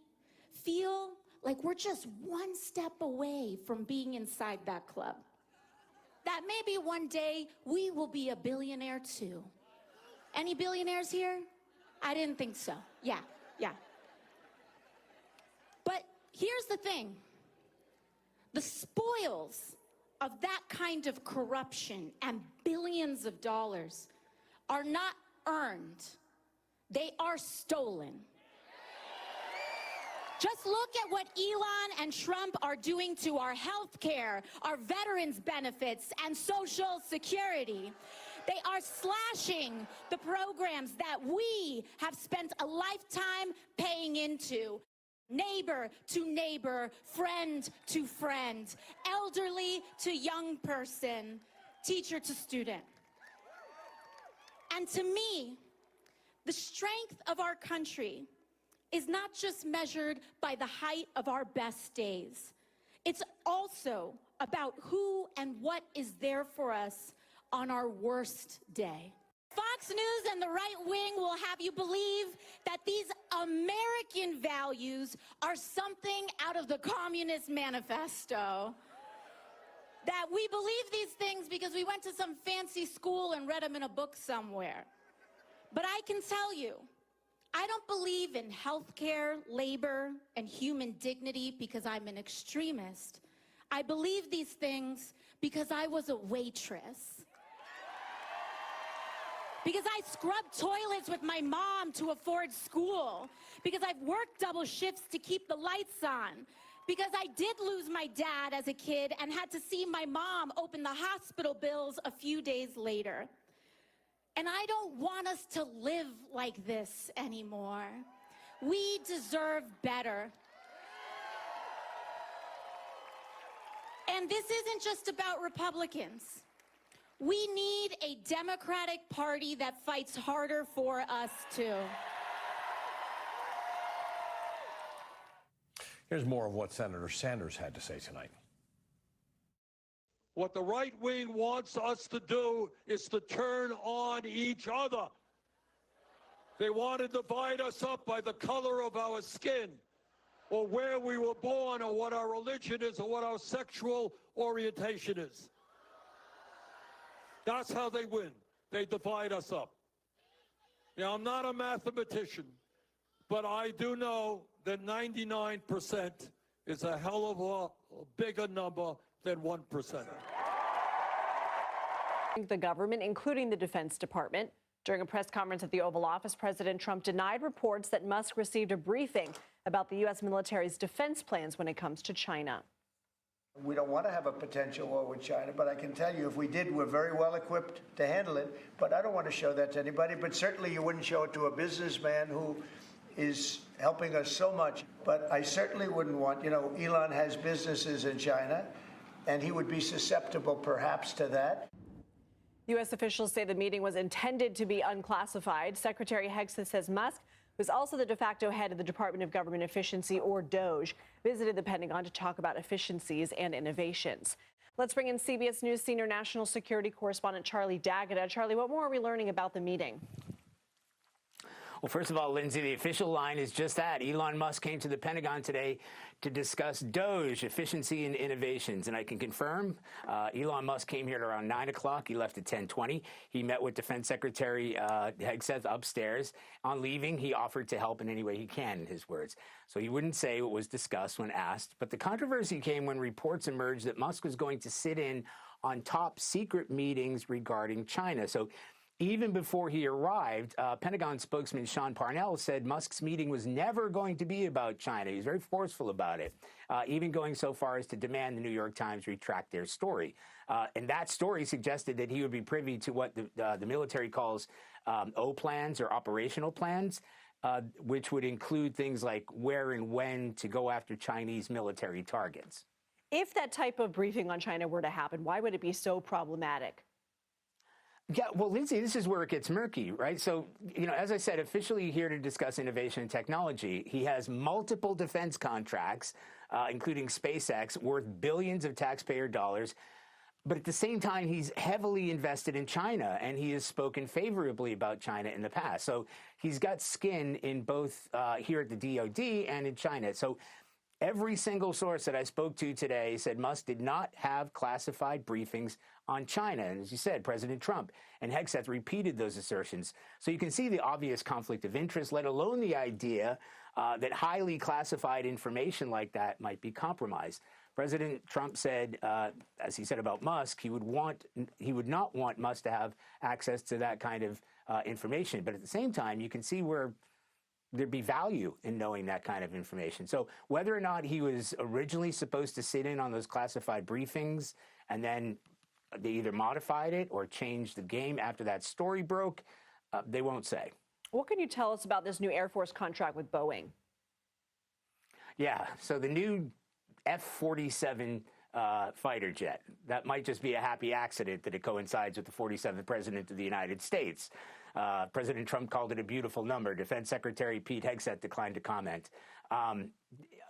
feel like we're just one step away from being inside that club. That maybe one day we will be a billionaire too. Any billionaires here? I didn't think so. Yeah. But here's the thing. The spoils of that kind of corruption and billions of dollars are not earned. They are stolen. Just look at what Elon and Trump are doing to our health care, our veterans' benefits, and Social Security. They are slashing the programs that we have spent a lifetime paying into. Neighbor to neighbor, friend to friend, elderly to young person, teacher to student. And to me, the strength of our country is not just measured by the height of our best days. It's also about who and what is there for us on our worst day. Fox News and the right wing will have you believe that these American values are something out of the Communist Manifesto. That we believe these things because we went to some fancy school and read them in a book somewhere. But I can tell you, I don't believe in healthcare, labor, and human dignity because I'm an extremist. I believe these things because I was a waitress. Because I scrubbed toilets with my mom to afford school. Because I've worked double shifts to keep the lights on. Because I did lose my dad as a kid and had to see my mom open the hospital bills a few days later. And I don't want us to live like this anymore. We deserve better. And this isn't just about Republicans. We need a Democratic Party that fights harder for us, too. Here's more of what Senator Sanders had to say tonight. What the right wing wants us to do is to turn on each other. They want to divide us up by the color of our skin, or where we were born, or what our religion is, or what our sexual orientation is. That's how they win. They divide us up. Now, I'm not a mathematician, but I do know that 99% is a hell of a bigger number than 1%. The government, including the Defense Department. During a press conference at the Oval Office, President Trump denied reports that Musk received a briefing about the U.S. military's defense plans when it comes to China. We don't want to have a potential war with China, but I can tell you if we did, we're very well equipped to handle it. But I don't want to show that to anybody. But certainly you wouldn't show it to a businessman who is helping us so much. But I certainly wouldn't want, Elon has businesses in China, and he would be susceptible perhaps to that. U.S. officials say the meeting was intended to be unclassified. Secretary Hegseth says Musk, who's also the de facto head of the Department of Government Efficiency, or Doge, visited the Pentagon to talk about efficiencies and innovations. Let's bring in CBS News senior national security correspondent Charlie D'Agata. Charlie, what more are we learning about the meeting? Well, first of all, Lindsay, the official line is just that. Elon Musk came to the Pentagon today to discuss Doge, efficiency and innovations. And I can confirm Elon Musk came here at around 9 o'clock. He left at 10:20. He met with Defense Secretary Hegseth upstairs. On leaving, he offered to help in any way he can, in his words. So he wouldn't say what was discussed when asked. But the controversy came when reports emerged that Musk was going to sit in on top secret meetings regarding China. So even before he arrived, Pentagon spokesman Sean Parnell said Musk's meeting was never going to be about China. He was very forceful about it, even going so far as to demand the New York Times retract their story. And that story suggested that he would be privy to what the military calls O plans or operational plans, which would include things like where and when to go after Chinese military targets. If that type of briefing on China were to happen, why would it be so problematic? Yeah, well, Lindsay, this is where it gets murky, right? So, as I said, officially here to discuss innovation and technology, he has multiple defense contracts, including SpaceX, worth billions of taxpayer dollars. But at the same time, he's heavily invested in China, and he has spoken favorably about China in the past. So he's got skin in both here at the DOD and in China. So every single source that I spoke to today said Musk did not have classified briefings on China. And as you said, President Trump and Hegseth repeated those assertions. So you can see the obvious conflict of interest, let alone the idea that highly classified information like that might be compromised. President Trump said, as he said about Musk, he would not want Musk to have access to that kind of information. But at the same time, you can see where there'd be value in knowing that kind of information. So whether or not he was originally supposed to sit in on those classified briefings and then they either modified it or changed the game after that story broke, they won't say. What can you tell us about this new Air Force contract with Boeing? Yeah, so the new F-47 fighter jet, that might just be a happy accident that it coincides with the 47th President of the United States. President Trump called it a beautiful number. Defense Secretary Pete Hegseth declined to comment.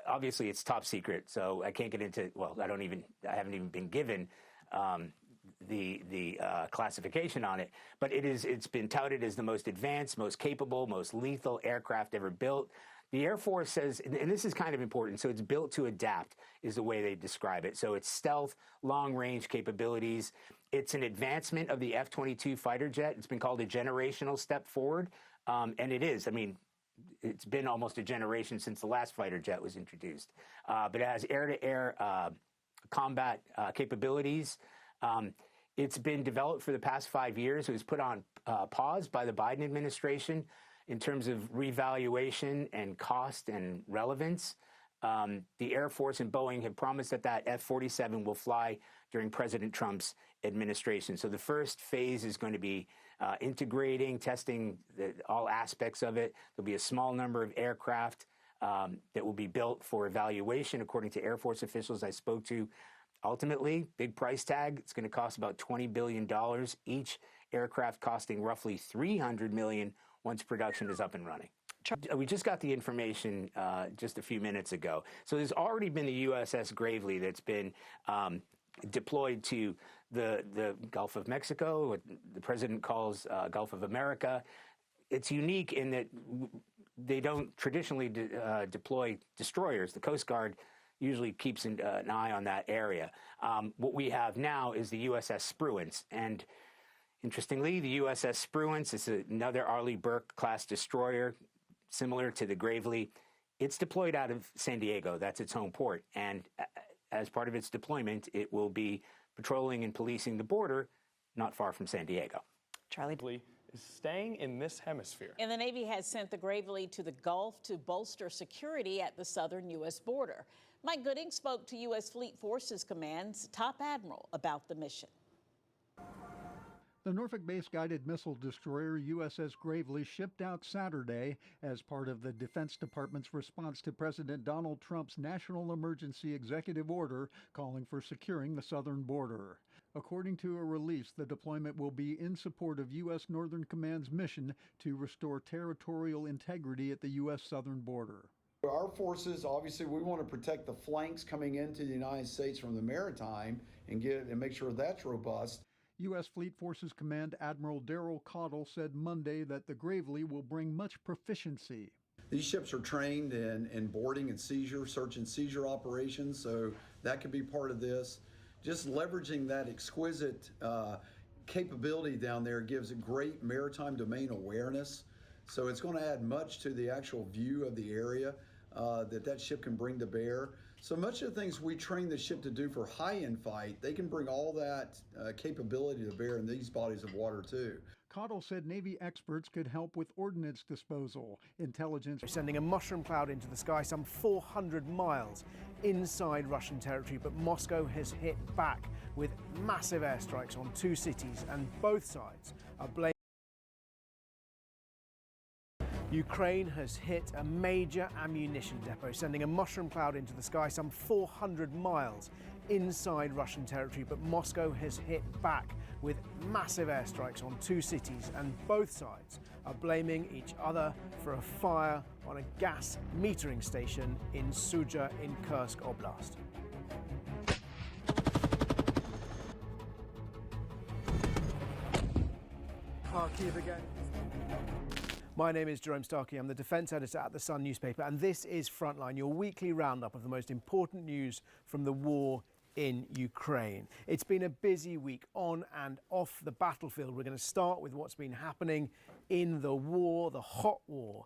Obviously, it's top secret, so I can't get into, well, I haven't even been given the classification on it, but it's been touted as the most advanced, most capable, most lethal aircraft ever built. The Air Force says, and this is kind of important, so it's built to adapt is the way they describe it. So it's stealth, long-range capabilities. It's an advancement of the F-22 fighter jet. It's been called a generational step forward, and it is. I mean, it's been almost a generation since the last fighter jet was introduced. But it has air-to-air combat capabilities. It's been developed for the past 5 years. It was put on pause by the Biden administration in terms of revaluation and cost and relevance. The Air Force and Boeing have promised that F-47 will fly during President Trump's administration. So the first phase is going to be integrating, testing all aspects of it. There'll be a small number of aircraft that will be built for evaluation, according to Air Force officials I spoke to. Ultimately, big price tag. It's going to cost about $20 billion, each aircraft costing roughly $300 million once production is up and running. We just got the information just a few minutes ago. So there's already been the USS Gravely that's been deployed to the Gulf of Mexico, what the president calls Gulf of America. It's unique in that they don't traditionally deploy destroyers. The Coast Guard usually keeps an eye on that area. What we have now is the USS Spruance. And interestingly, the USS Spruance is another Arleigh Burke-class destroyer, similar to the Gravely. It's deployed out of San Diego. That's its home port. And as part of its deployment, it will be patrolling and policing the border not far from San Diego. Charlie is staying in this hemisphere. And the Navy has sent the Gravely to the Gulf to bolster security at the southern U.S. border. Mike Gooding spoke to U.S. Fleet Forces Command's top admiral about the mission. The Norfolk-based guided missile destroyer USS Gravely shipped out Saturday as part of the Defense Department's response to President Donald Trump's national emergency executive order calling for securing the southern border. According to a release, the deployment will be in support of U.S. Northern Command's mission to restore territorial integrity at the U.S. southern border. Our forces, obviously, we want to protect the flanks coming into the United States from the maritime and make sure that's robust. U.S. Fleet Forces Command Admiral Daryl Caudill said Monday that the Gravely will bring much proficiency. These ships are trained in boarding and seizure, search and seizure operations, so that could be part of this. Just leveraging that exquisite capability down there gives a great maritime domain awareness. So it's going to add much to the actual view of the area that ship can bring to bear. So much of the things we train the ship to do for high-end fight, they can bring all that capability to bear in these bodies of water too. Caudill said Navy experts could help with ordnance disposal, intelligence. Sending a mushroom cloud into the sky some 400 miles inside Russian territory, but Moscow has hit back with massive airstrikes on 2 cities, and both sides are blaming. Ukraine has hit a major ammunition depot, sending a mushroom cloud into the sky some 400 miles inside Russian territory, but Moscow has hit back with massive airstrikes on 2 cities, and both sides are blaming each other for a fire on a gas metering station in Sudzha in Kursk Oblast. Kharkiv again. My name is Jerome Starkey. I'm the defence editor at The Sun newspaper, and this is Frontline, your weekly roundup of the most important news from the war in Ukraine. It's been a busy week on and off the battlefield. We're going to start with what's been happening in the war, the hot war.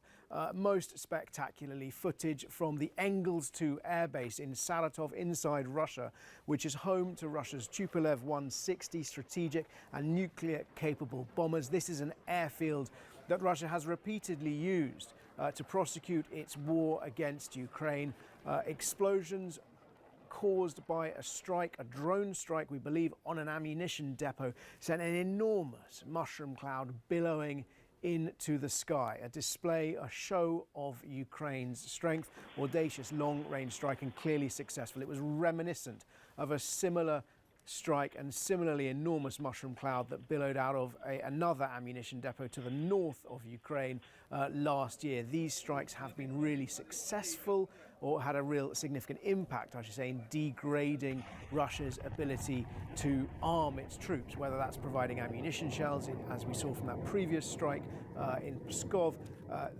Most spectacularly, footage from the Engels 2 airbase in Saratov inside Russia, which is home to Russia's Tupolev 160 strategic and nuclear-capable bombers. This is an airfield that Russia has repeatedly used to prosecute its war against Ukraine. Explosions caused by a strike, a drone strike, we believe, on an ammunition depot, sent an enormous mushroom cloud billowing into the sky. A display, a show of Ukraine's strength, audacious long-range strike, and clearly successful. It was reminiscent of a similar strike and similarly enormous mushroom cloud that billowed out of another ammunition depot to the north of Ukraine last year. These strikes have been really successful, or had a real significant impact, I should say, in degrading Russia's ability to arm its troops, whether that's providing ammunition shells, as we saw from that previous strike in Pskov.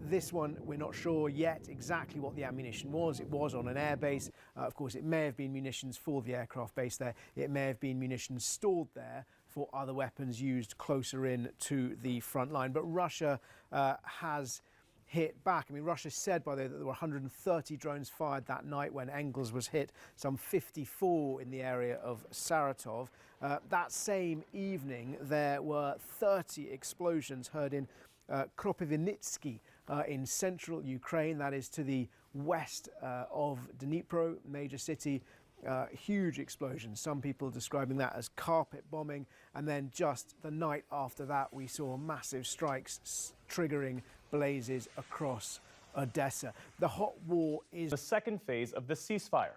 This one, we're not sure yet exactly what the ammunition was. It was on an airbase. Of course, it may have been munitions for the aircraft base there. It may have been munitions stored there for other weapons used closer in to the front line. But Russia has hit back. I mean, Russia said, by the way, that there were 130 drones fired that night when Engels was hit, some 54 in the area of Saratov. That same evening, there were 30 explosions heard in Kropyvnytsky in central Ukraine, that is to the west of Dnipro, major city. Huge explosions, some people describing that as carpet bombing. And then just the night after that, we saw massive strikes triggering blazes across Odessa. The hot war is the second phase of the ceasefire.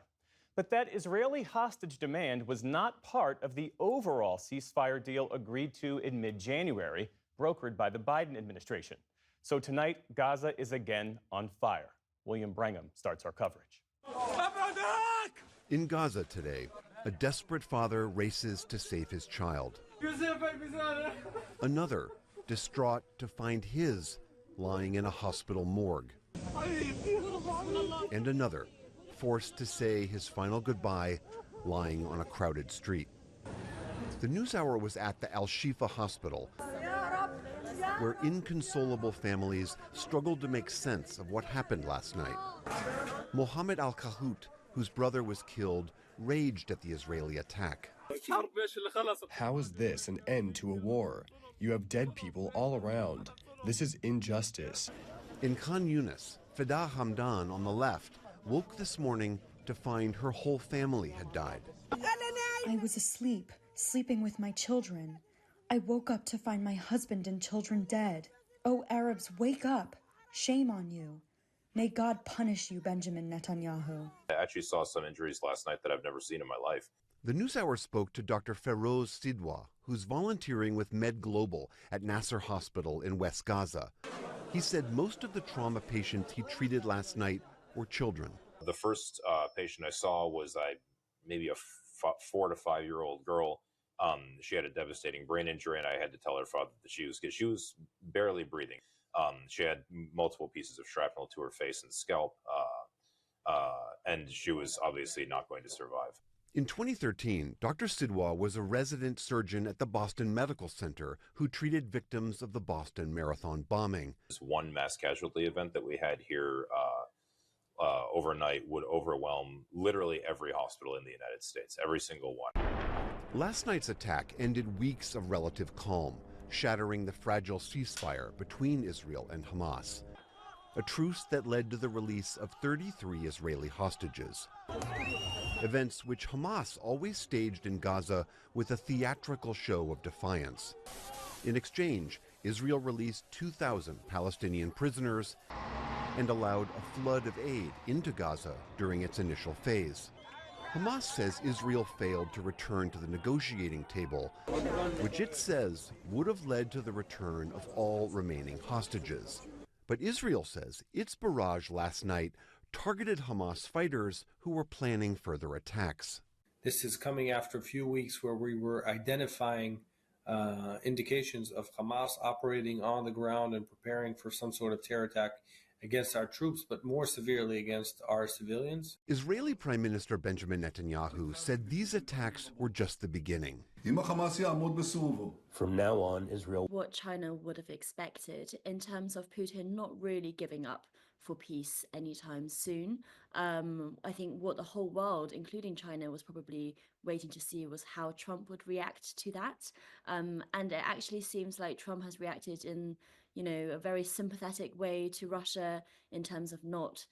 But that Israeli hostage demand was not part of the overall ceasefire deal agreed to in mid-January, brokered by the Biden administration. So tonight, Gaza is again on fire. William Brangham starts our coverage. In Gaza today, a desperate father races to save his child. Another, distraught to find his lying in a hospital morgue. And another, forced to say his final goodbye lying on a crowded street. The NewsHour was at the Al-Shifa hospital, where inconsolable families struggled to make sense of what happened last night. Mohammed Al-Kahut, whose brother was killed, raged at the Israeli attack. How is this an end to a war? You have dead people all around. This is injustice. In Khan Yunis, Fida Hamdan on the left woke this morning to find her whole family had died. I was asleep, sleeping with my children. I woke up to find my husband and children dead. Oh, Arabs, wake up. Shame on you. May God punish you, Benjamin Netanyahu. I actually saw some injuries last night that I've never seen in my life. The NewsHour spoke to Dr. Feroz Sidwa, who's volunteering with Med Global at Nasser Hospital in West Gaza. He said most of the trauma patients he treated last night were children. The first patient I saw was maybe a 4 to 5 year old girl. She had a devastating brain injury, and I had to tell her father that she was barely breathing. She had multiple pieces of shrapnel to her face and scalp, and she was obviously not going to survive. In 2013, Dr. Sidwa was a resident surgeon at the Boston Medical Center who treated victims of the Boston Marathon bombing. This one mass casualty event that we had here overnight would overwhelm literally every hospital in the United States, every single one. Last night's attack ended weeks of relative calm, shattering the fragile ceasefire between Israel and Hamas, a truce that led to the release of 33 Israeli hostages. Events which Hamas always staged in Gaza with a theatrical show of defiance. In exchange, Israel released 2,000 Palestinian prisoners and allowed a flood of aid into Gaza during its initial phase. Hamas says Israel failed to return to the negotiating table, which it says would have led to the return of all remaining hostages. But Israel says its barrage last night targeted Hamas fighters who were planning further attacks. This is coming after a few weeks where we were identifying indications of Hamas operating on the ground and preparing for some sort of terror attack against our troops, but more severely against our civilians. Israeli Prime Minister Benjamin Netanyahu said these attacks were just the beginning. From now on, Israel. What China would have expected in terms of Putin not really giving up for peace anytime soon. I think what the whole world, including China, was probably waiting to see was how Trump would react to that. And it actually seems like Trump has reacted in a very sympathetic way to Russia in terms of not,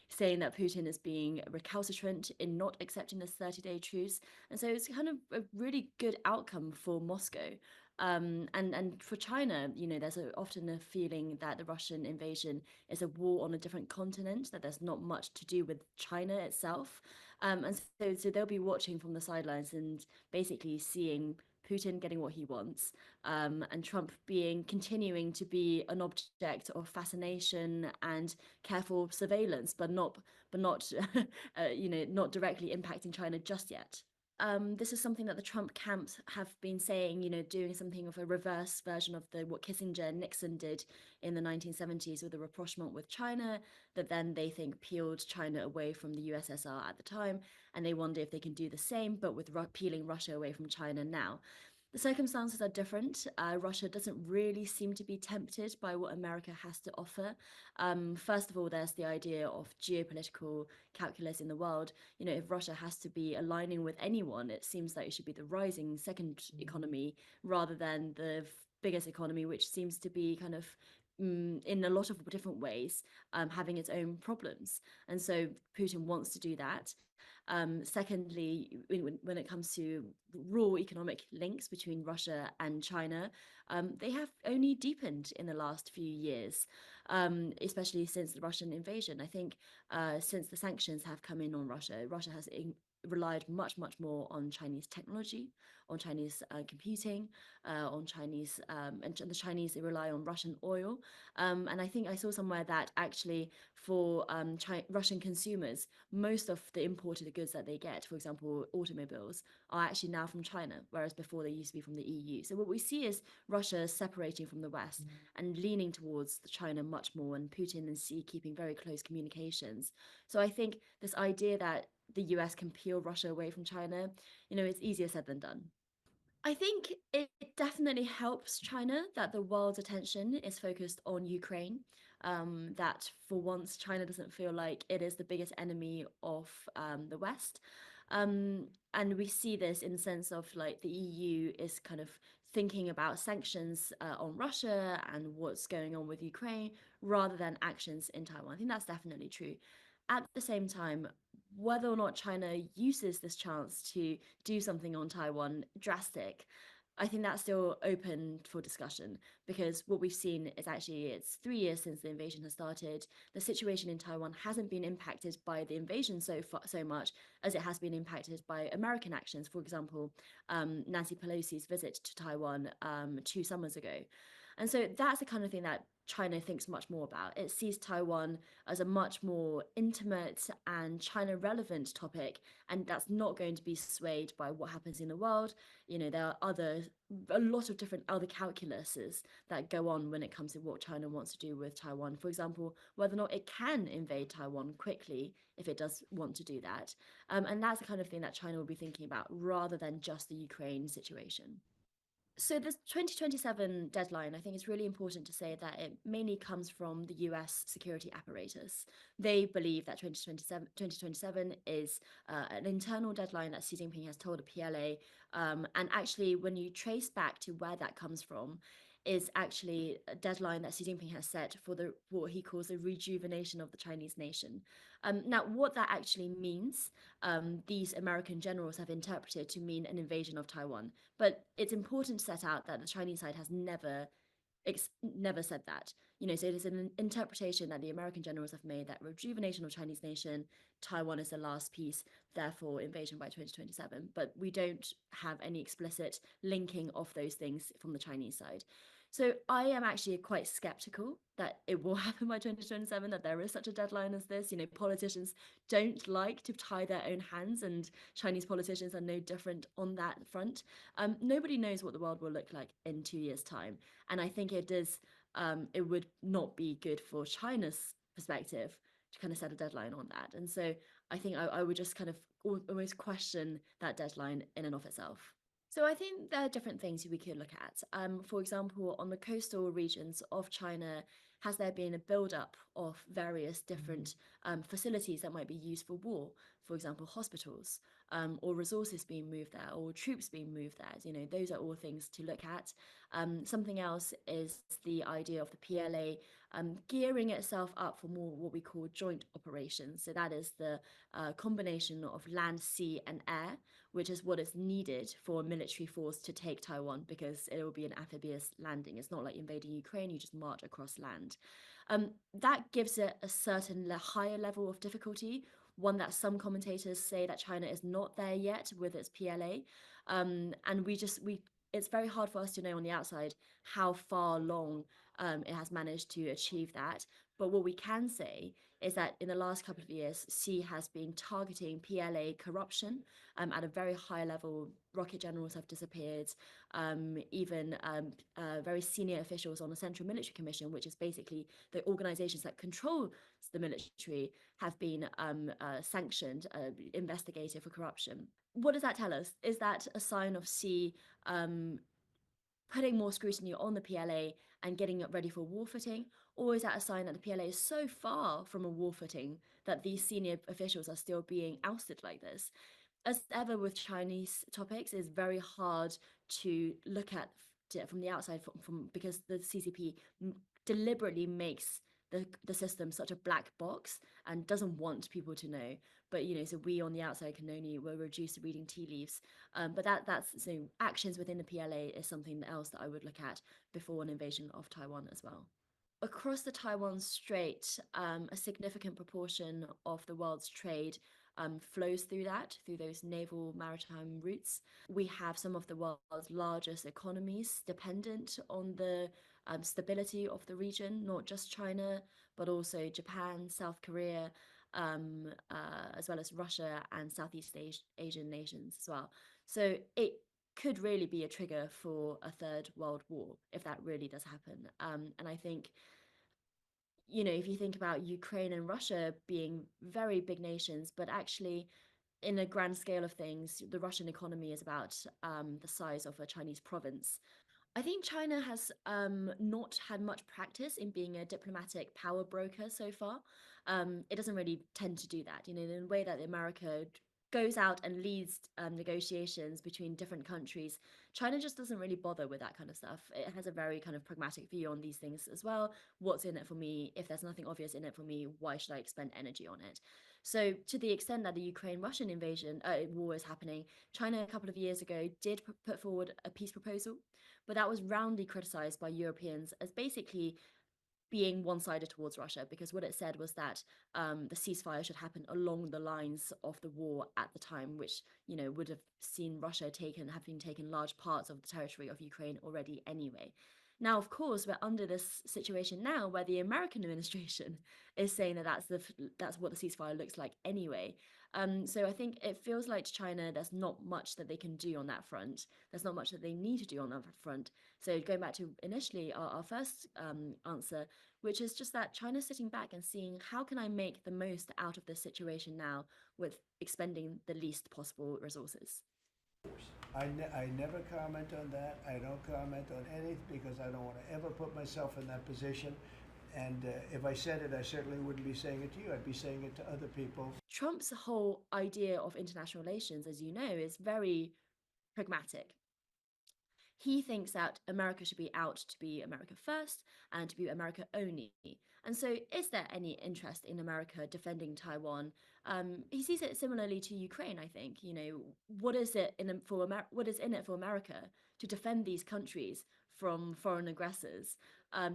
saying that Putin is being recalcitrant in not accepting this 30-day truce. And so it's kind of a really good outcome for Moscow. And for China, there's often a feeling that the Russian invasion is a war on a different continent, that there's not much to do with China itself. And so they'll be watching from the sidelines and basically seeing Putin getting what he wants, and Trump continuing to be an object of fascination and careful surveillance, but not not directly impacting China just yet. This is something that the Trump camps have been saying, doing something of a reverse version of what Kissinger and Nixon did in the 1970s with the rapprochement with China, that then they think peeled China away from the USSR at the time, and they wonder if they can do the same, but with peeling Russia away from China now. The circumstances are different. Russia doesn't really seem to be tempted by what America has to offer. First of all, there's the idea of geopolitical calculus in the world. If Russia has to be aligning with anyone, it seems like it should be the rising second economy rather than the biggest economy, which seems to be kind of in a lot of different ways, having its own problems. And so Putin wants to do that. Secondly, when it comes to raw economic links between Russia and China, they have only deepened in the last few years, especially since the Russian invasion. I think since the sanctions have come in on Russia, Russia has relied much more on Chinese technology, on Chinese computing, on Chinese and the Chinese, they rely on Russian oil, and I think I saw somewhere that actually for Russian consumers, most of the imported goods that they get, for example automobiles, are actually now from China, whereas before they used to be from the EU. So what we see is Russia separating from the West and leaning towards China much more, and Putin and Xi keeping very close communications. So I think this idea that the US can peel Russia away from China, it's easier said than done. I think it definitely helps China that the world's attention is focused on Ukraine, that for once China doesn't feel like it is the biggest enemy of the West. And we see this in the sense of like the EU is kind of thinking about sanctions on Russia and what's going on with Ukraine rather than actions in Taiwan. I think that's definitely true. At the same time, whether or not China uses this chance to do something on Taiwan drastic, I think that's still open for discussion, because what we've seen is actually it's 3 years since the invasion has started. The situation in Taiwan hasn't been impacted by the invasion so much as it has been impacted by American actions. For example, Nancy Pelosi's visit to Taiwan 2 summers ago. And so that's the kind of thing that China thinks much more about. It sees Taiwan as a much more intimate and China-relevant topic, and that's not going to be swayed by what happens in the world. There are a lot of different other calculuses that go on when it comes to what China wants to do with Taiwan. For example, whether or not it can invade Taiwan quickly if it does want to do that. And that's the kind of thing that China will be thinking about rather than just the Ukraine situation. So the 2027 deadline, I think it's really important to say that it mainly comes from the US security apparatus. They believe that 2027 is an internal deadline that Xi Jinping has told the PLA. And actually, when you trace back to where that comes from, is actually a deadline that Xi Jinping has set for what he calls the rejuvenation of the Chinese nation. Now, what that actually means, these American generals have interpreted to mean an invasion of Taiwan. But it's important to set out that the Chinese side has never said that. So it is an interpretation that the American generals have made that rejuvenation of Chinese nation, Taiwan is the last piece, therefore invasion by 2027. But we don't have any explicit linking of those things from the Chinese side. So I am actually quite skeptical that it will happen by 2027, that there is such a deadline as this. Politicians don't like to tie their own hands, and Chinese politicians are no different on that front. Nobody knows what the world will look like in 2 years' time. And I think it would not be good for China's perspective to kind of set a deadline on that. And so I think I would just kind of almost question that deadline in and of itself. So I think there are different things we could look at. For example, on the coastal regions of China, has there been a build-up of various different facilities that might be used for war, for example, hospitals, or resources being moved there, or troops being moved there? You know, those are all things to look at. Something else is the idea of the PLA gearing itself up for more what we call joint operations. So that is the combination of land, sea, and air, which is what is needed for a military force to take Taiwan, because it will be an amphibious landing. It's not like invading Ukraine, you just march across land. That gives it a certain higher level of difficulty, one that some commentators say that China is not there yet with its PLA. And it's very hard for us to know on the outside how far along it has managed to achieve that. But what we can say is that in the last couple of years, Xi has been targeting PLA corruption at a very high level. Rocket generals have disappeared. Even very senior officials on the Central Military Commission, which is basically the organizations that control the military, have been sanctioned, investigated for corruption. What does that tell us? Is that a sign of Xi putting more scrutiny on the PLA and getting it ready for war footing? Or is that a sign that the PLA is so far from a war footing that these senior officials are still being ousted like this? As ever with Chinese topics, it's very hard to look at from the outside because the CCP deliberately makes the system such a black box and doesn't want people to know. But, you know, so we on the outside we're reduced to reading tea leaves. But so actions within the PLA is something else that I would look at before an invasion of Taiwan as well. Across the Taiwan Strait, a significant proportion of the world's trade flows through those naval maritime routes. We have some of the world's largest economies dependent on the stability of the region, not just China, but also Japan, South Korea, as well as Russia and Southeast Asian nations as well. So it could really be a trigger for a third world war if that really does happen. And I think, you know, if you think about Ukraine and Russia being very big nations, but actually in a grand scale of things, the Russian economy is about the size of a Chinese province. I think China has not had much practice in being a diplomatic power broker so far. It doesn't really tend to do that, you know, in the way that America goes out and leads negotiations between different countries. China just doesn't really bother with that kind of stuff. It has a very kind of pragmatic view on these things as well. What's in it for me? If there's nothing obvious in it for me, why should I expend energy on it? So to the extent that the Ukraine-Russian invasion war is happening, China a couple of years ago did put forward a peace proposal, but that was roundly criticized by Europeans as basically being one-sided towards Russia, because what it said was that the ceasefire should happen along the lines of the war at the time, which, you know, would have seen Russia having taken large parts of the territory of Ukraine already anyway. Now, of course, we're under this situation now where the American administration is saying that that's what the ceasefire looks like anyway. So I think it feels like to China, there's not much that they can do on that front. There's not much that they need to do on that front. So going back to initially our first answer, which is just that China's sitting back and seeing how can I make the most out of this situation now with expending the least possible resources. I never comment on that. I don't comment on anything because I don't want to ever put myself in that position. And if I said it, I certainly wouldn't be saying it to you. I'd be saying it to other people. Trump's whole idea of international relations, as you know, is very pragmatic. He thinks that America should be out to be America first and to be America only. And so is there any interest in America defending Taiwan? He sees it similarly to Ukraine, I think. You know, what is in it for America to defend these countries from foreign aggressors?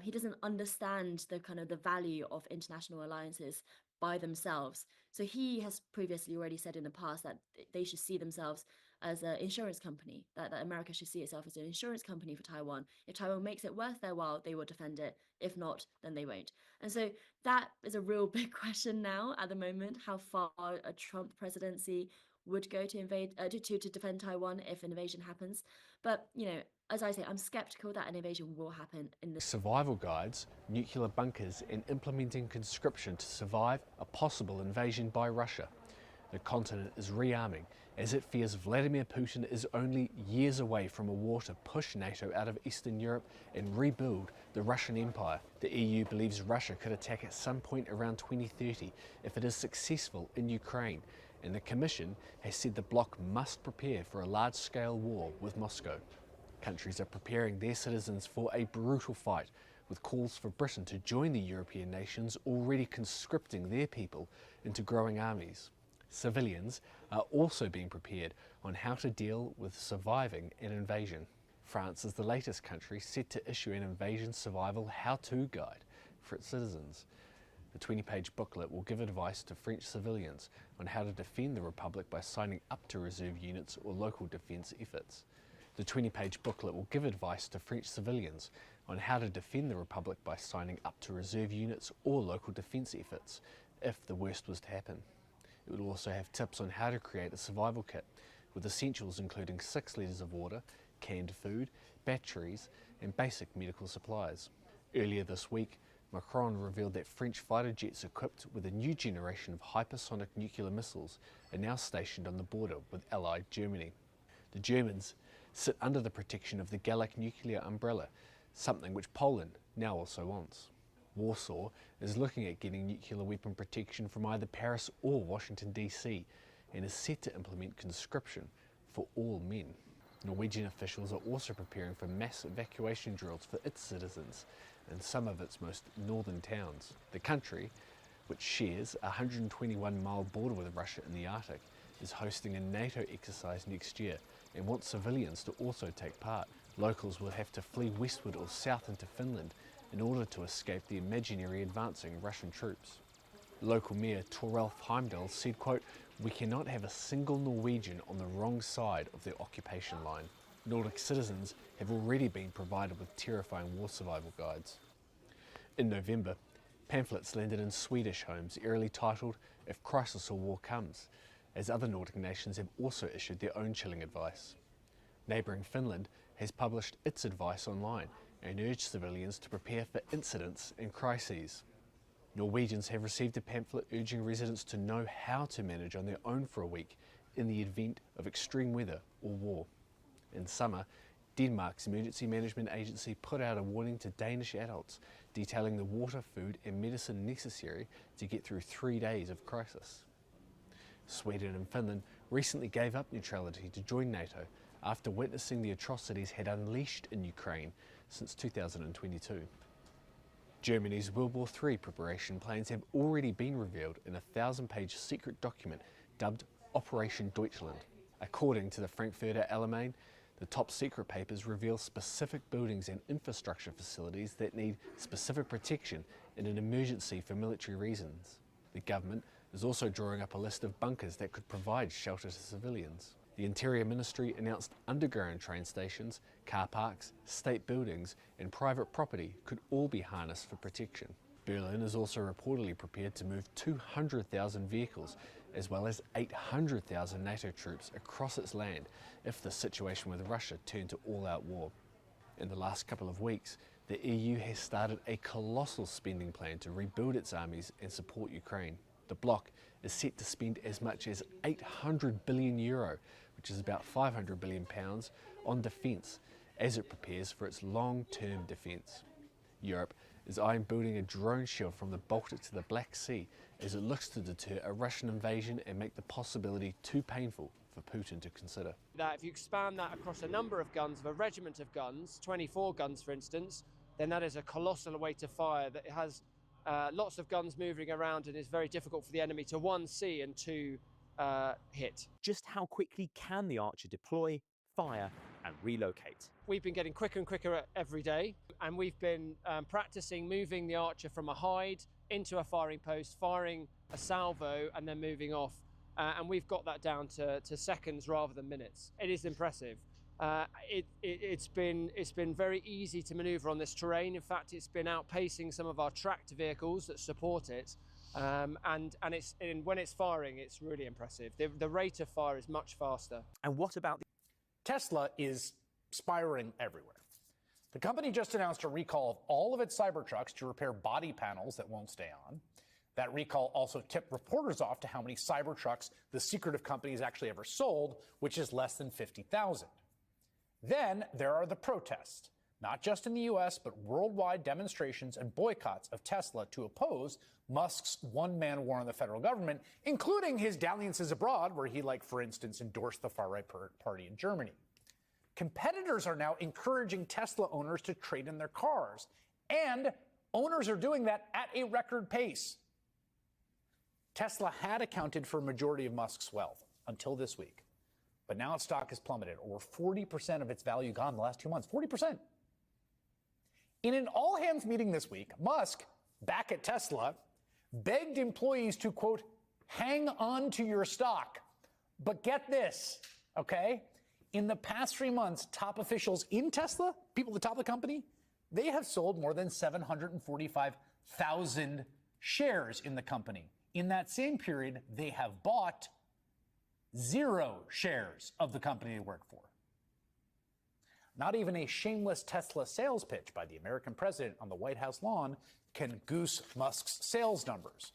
He doesn't understand the value of international alliances by themselves. So he has previously already said in the past that they should see themselves as an insurance company, that America should see itself as an insurance company for Taiwan. If Taiwan makes it worth their while, they will defend it. If not, then they won't. And so that is a real big question now at the moment, how far a Trump presidency would go to defend Taiwan if an invasion happens. But, you know, as I say, I'm skeptical that an invasion will happen in the survival guides, nuclear bunkers, and implementing conscription to survive a possible invasion by Russia. The continent is rearming as it fears Vladimir Putin is only years away from a war to push NATO out of Eastern Europe and rebuild the Russian Empire. The EU believes Russia could attack at some point around 2030 if it is successful in Ukraine, and the Commission has said the bloc must prepare for a large-scale war with Moscow. Countries are preparing their citizens for a brutal fight, with calls for Britain to join the European nations already conscripting their people into growing armies. Civilians are also being prepared on how to deal with surviving an invasion. France is the latest country set to issue an invasion survival how-to guide for its citizens. The 20-page booklet will give advice to French civilians on how to defend the Republic by signing up to reserve units or local defence efforts. The 20-page booklet will give advice to French civilians on how to defend the Republic by signing up to reserve units or local defence efforts if the worst was to happen. It will also have tips on how to create a survival kit, with essentials including 6 litres of water, canned food, batteries and basic medical supplies. Earlier this week, Macron revealed that French fighter jets equipped with a new generation of hypersonic nuclear missiles are now stationed on the border with allied Germany. The Germans sit under the protection of the Gallic nuclear umbrella, something which Poland now also wants. Warsaw is looking at getting nuclear weapon protection from either Paris or Washington DC and is set to implement conscription for all men. Norwegian officials are also preparing for mass evacuation drills for its citizens in some of its most northern towns. The country, which shares a 121-mile border with Russia in the Arctic, is hosting a NATO exercise next year and wants civilians to also take part. Locals will have to flee westward or south into Finland in order to escape the imaginary advancing Russian troops. Local Mayor Toralf Heimdall said, quote, "We cannot have a single Norwegian on the wrong side of the occupation line." Nordic citizens have already been provided with terrifying war survival guides. In November, pamphlets landed in Swedish homes eerily titled "If Crisis or War Comes," as other Nordic nations have also issued their own chilling advice. Neighbouring Finland has published its advice online and urged civilians to prepare for incidents and crises. Norwegians have received a pamphlet urging residents to know how to manage on their own for a week in the event of extreme weather or war. In summer, Denmark's Emergency Management Agency put out a warning to Danish adults detailing the water, food and medicine necessary to get through 3 days of crisis. Sweden and Finland recently gave up neutrality to join NATO after witnessing the atrocities had unleashed in Ukraine since 2022. Germany's World War III preparation plans have already been revealed in a 1,000-page secret document dubbed Operation Deutschland. According to the Frankfurter Allgemeine, the top secret papers reveal specific buildings and infrastructure facilities that need specific protection in an emergency for military reasons. The government is also drawing up a list of bunkers that could provide shelter to civilians. The Interior Ministry announced underground train stations, car parks, state buildings and private property could all be harnessed for protection. Berlin is also reportedly prepared to move 200,000 vehicles as well as 800,000 NATO troops across its land if the situation with Russia turned to all-out war. In the last couple of weeks, the EU has started a colossal spending plan to rebuild its armies and support Ukraine. The bloc is set to spend as much as €800 billion, which is about £500 billion, on defence as it prepares for its long-term defence. Europe is eyeing building a drone shield from the Baltic to the Black Sea as it looks to deter a Russian invasion and make the possibility too painful for Putin to consider. That if you expand that across a number of guns, of a regiment of guns, 24 guns for instance, then that is a colossal way to fire that has lots of guns moving around and is very difficult for the enemy to one, see and two, hit. Just how quickly can the Archer deploy, fire and relocate? We've been getting quicker and quicker every day, and we've been practicing moving the Archer from a hide into a firing post, firing a salvo and then moving off, and we've got that down to seconds rather than minutes. It is impressive. It's been very easy to maneuver on this terrain. In fact, it's been outpacing some of our tracked vehicles that support it. And when it's firing, it's really impressive. The rate of fire is much faster. And what about Tesla is spiraling everywhere. The company just announced a recall of all of its Cybertrucks to repair body panels that won't stay on. That recall also tipped reporters off to how many Cybertrucks the secretive company has actually ever sold, which is less than 50,000. Then there are the protests, not just in the U.S., but worldwide demonstrations and boycotts of Tesla to oppose Musk's one-man war on the federal government, including his dalliances abroad, where he, like, for instance, endorsed the far-right party in Germany. Competitors are now encouraging Tesla owners to trade in their cars, and owners are doing that at a record pace. Tesla had accounted for a majority of Musk's wealth until this week, but now its stock has plummeted, over 40% of its value gone in the last 2 months, 40%. In an all-hands meeting this week, Musk, back at Tesla, begged employees to, quote, hang on to your stock. But get this, okay? In the past 3 months, top officials in Tesla, people at the top of the company, they have sold more than 745,000 shares in the company. In that same period, they have bought 0 shares of the company they work for. Not even a shameless Tesla sales pitch by the American president on the White House lawn can goose Musk's sales numbers.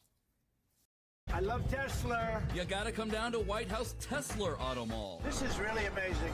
I love Tesla. You gotta come down to White House Tesla Auto Mall. This is really amazing.